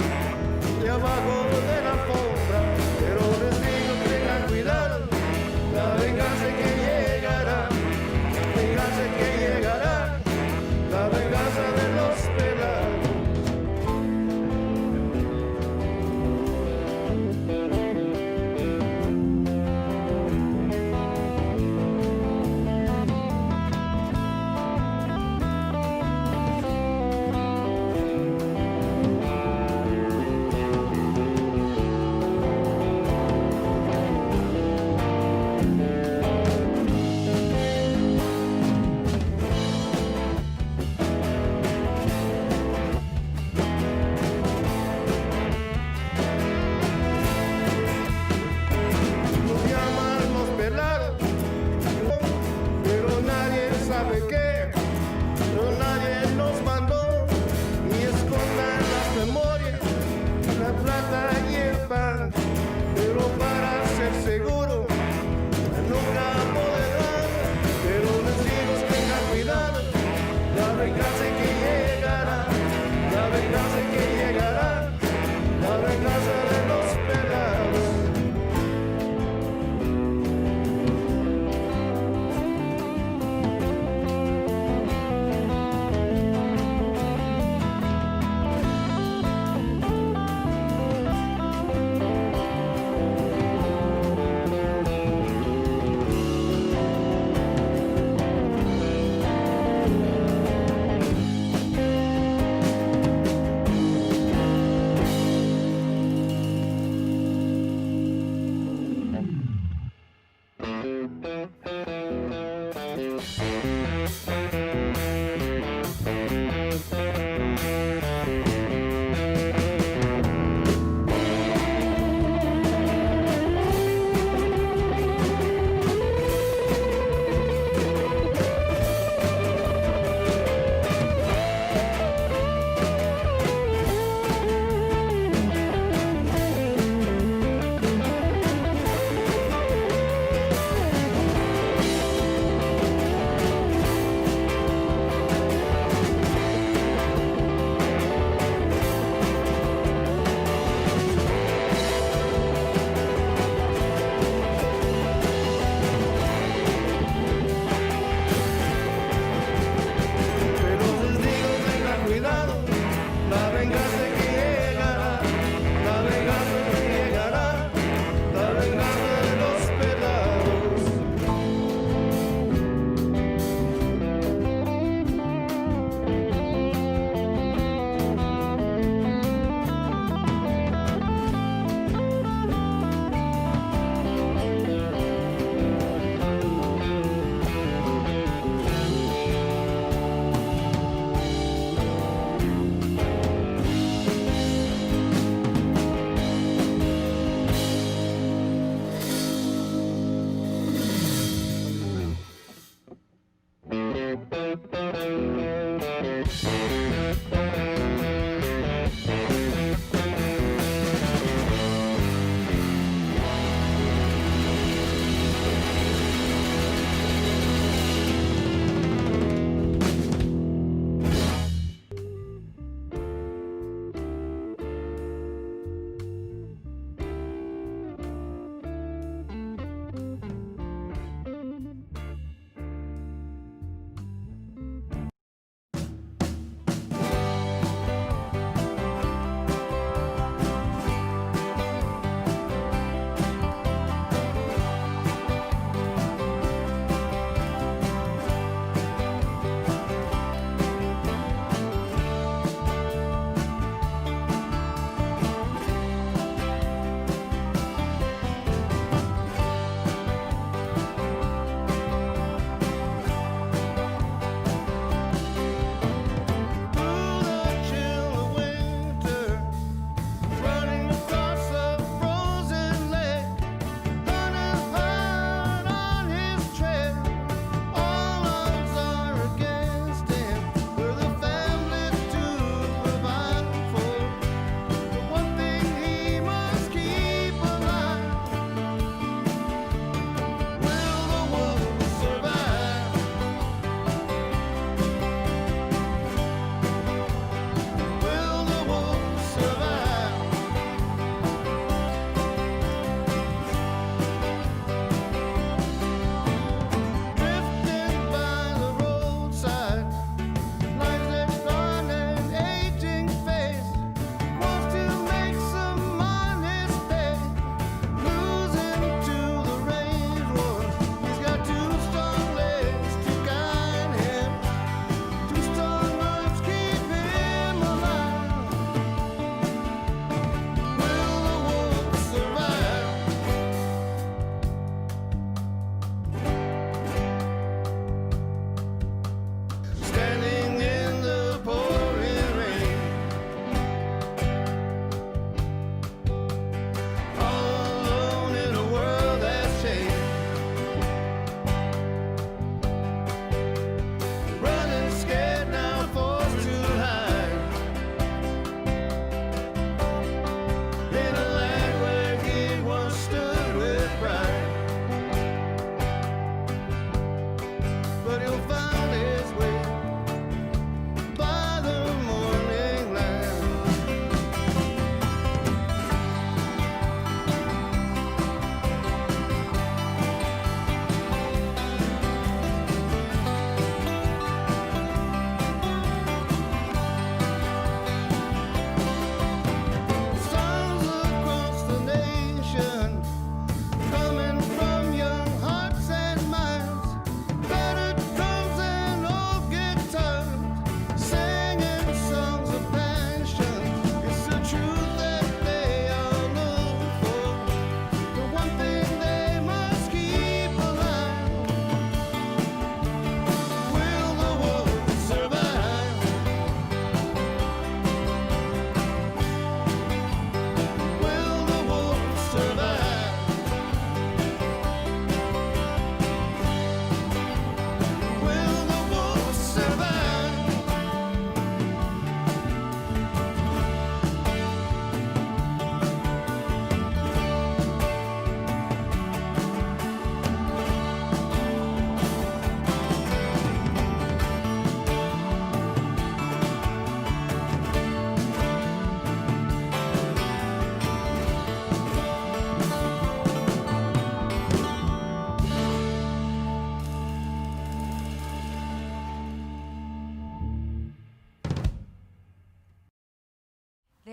y abajo de la alfombra. Pero les digo, tengan cuidado, la venganza que llegará, la venganza que llegará, la venganza de los pelados.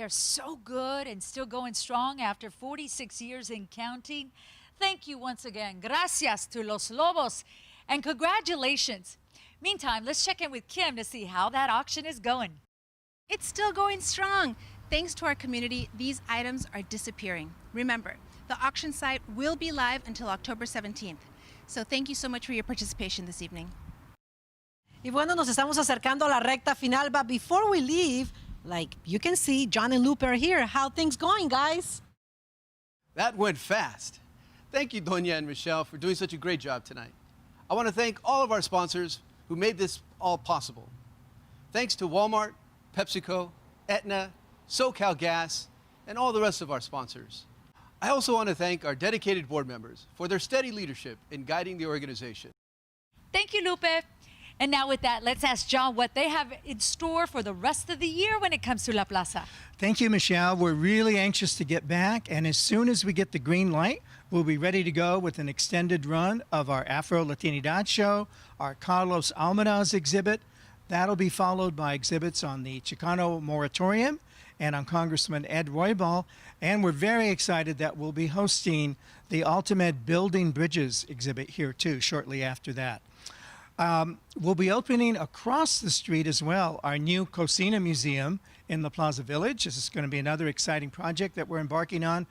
They are so good and still going strong after 46 years and counting. Thank you once again. Gracias to Los Lobos. And congratulations. Meantime, let's check in with Kim to see how that auction is going. It's still going strong. Thanks to our community, these items are disappearing. Remember, the auction site will be live until October 17th. So thank you so much for your participation this evening. Y bueno, nos estamos acercando a la recta final, but before we leave, like you can see, John and Lupe are here. How things going, guys? That went fast. Thank you, Doña and Michelle, for doing such a great job tonight. I want to thank all of our sponsors who made this all possible. Thanks to Walmart, PepsiCo, Aetna, SoCal Gas, and all the rest of our sponsors. I also want to thank our dedicated board members for their steady leadership in guiding the organization. Thank you, Lupe. And now with that, let's ask John what they have in store for the rest of the year when it comes to La Plaza. Thank you, Michelle. We're really anxious to get back, and as soon as we get the green light, we'll be ready to go with an extended run of our Afro Latinidad show, our Carlos Almaraz exhibit. That'll be followed by exhibits on the Chicano Moratorium and on Congressman Ed Roybal. And we're very excited that we'll be hosting the AltaMed Building Bridges exhibit here too, shortly after that. We'll be opening across the street as well our new Cocina Museum in the Plaza Village. This is going to be another exciting project that we're embarking on.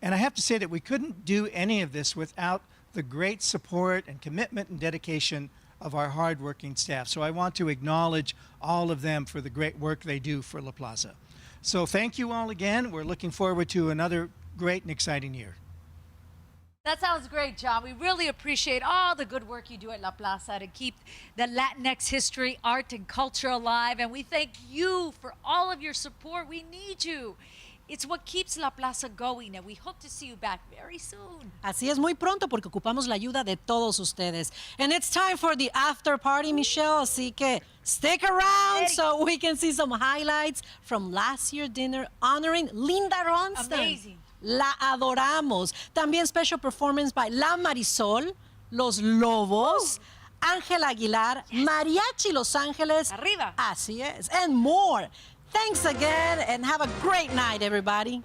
And I have to say that we couldn't do any of this without the great support and commitment and dedication of our hardworking staff. So I want to acknowledge all of them for the great work they do for La Plaza. So thank you all again. We're looking forward to another great and exciting year. That sounds great, John. We really appreciate all the good work you do at La Plaza to keep the Latinx history, art, and culture alive. And we thank you for all of your support. We need you. It's what keeps La Plaza going, and we hope to see you back very soon. Así es, muy pronto, porque ocupamos la ayuda de todos ustedes. And it's time for the after party, Michelle, así que stick around so we can see some highlights from last year's dinner honoring Linda Ronstadt. Amazing. La adoramos. También special performance by La Marisoul, Los Lobos, Ángela Aguilar, Mariachi Los Ángeles. Arriba. Así es, and more. Thanks again, and have a great night, everybody.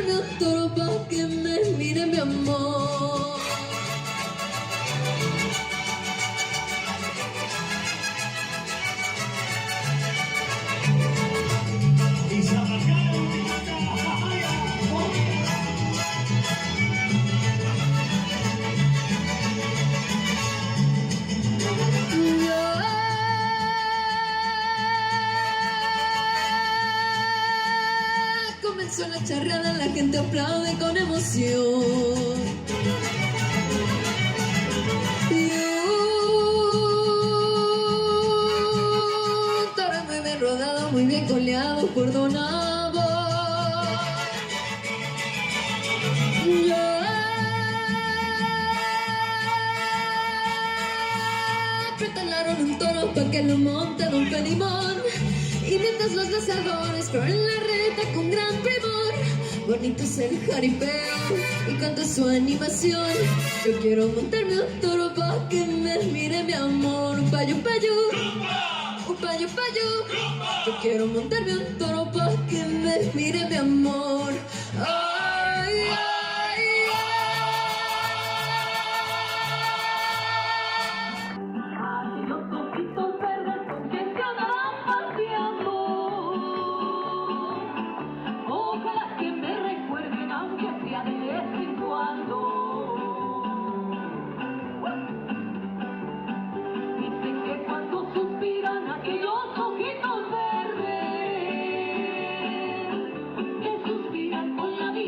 montarme un toro pa' que me mire mi amor. Comenzó la charreada, la gente aplaude con emoción. Un toro muy bien rodado, muy bien coleado, cordonado. Prepararon un toro pa' que lo monte Don Pelimón. Y mientras los lanzadores corren la reta con gran primor, bonito es el jaripeo y canta su animación. Yo quiero montarme un toro pa' que me mire mi amor. Un payo, un payo, yo quiero montarme un toro pa' que me mire mi amor. Ay, ay, Suspiran con la vida.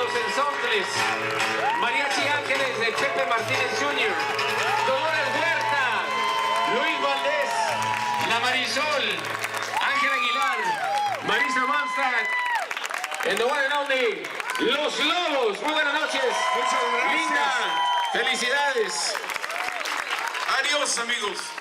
los ensambles. Mariachi Ángeles de Pepe Martínez Jr. Dolores Huerta, Luis Valdés, la Marisoul, Ángel Aguilar, Marisa Manstad, and the one and only, Los Lobos. Muy buenas noches. Muchas gracias. Linda, felicidades. Adiós, amigos.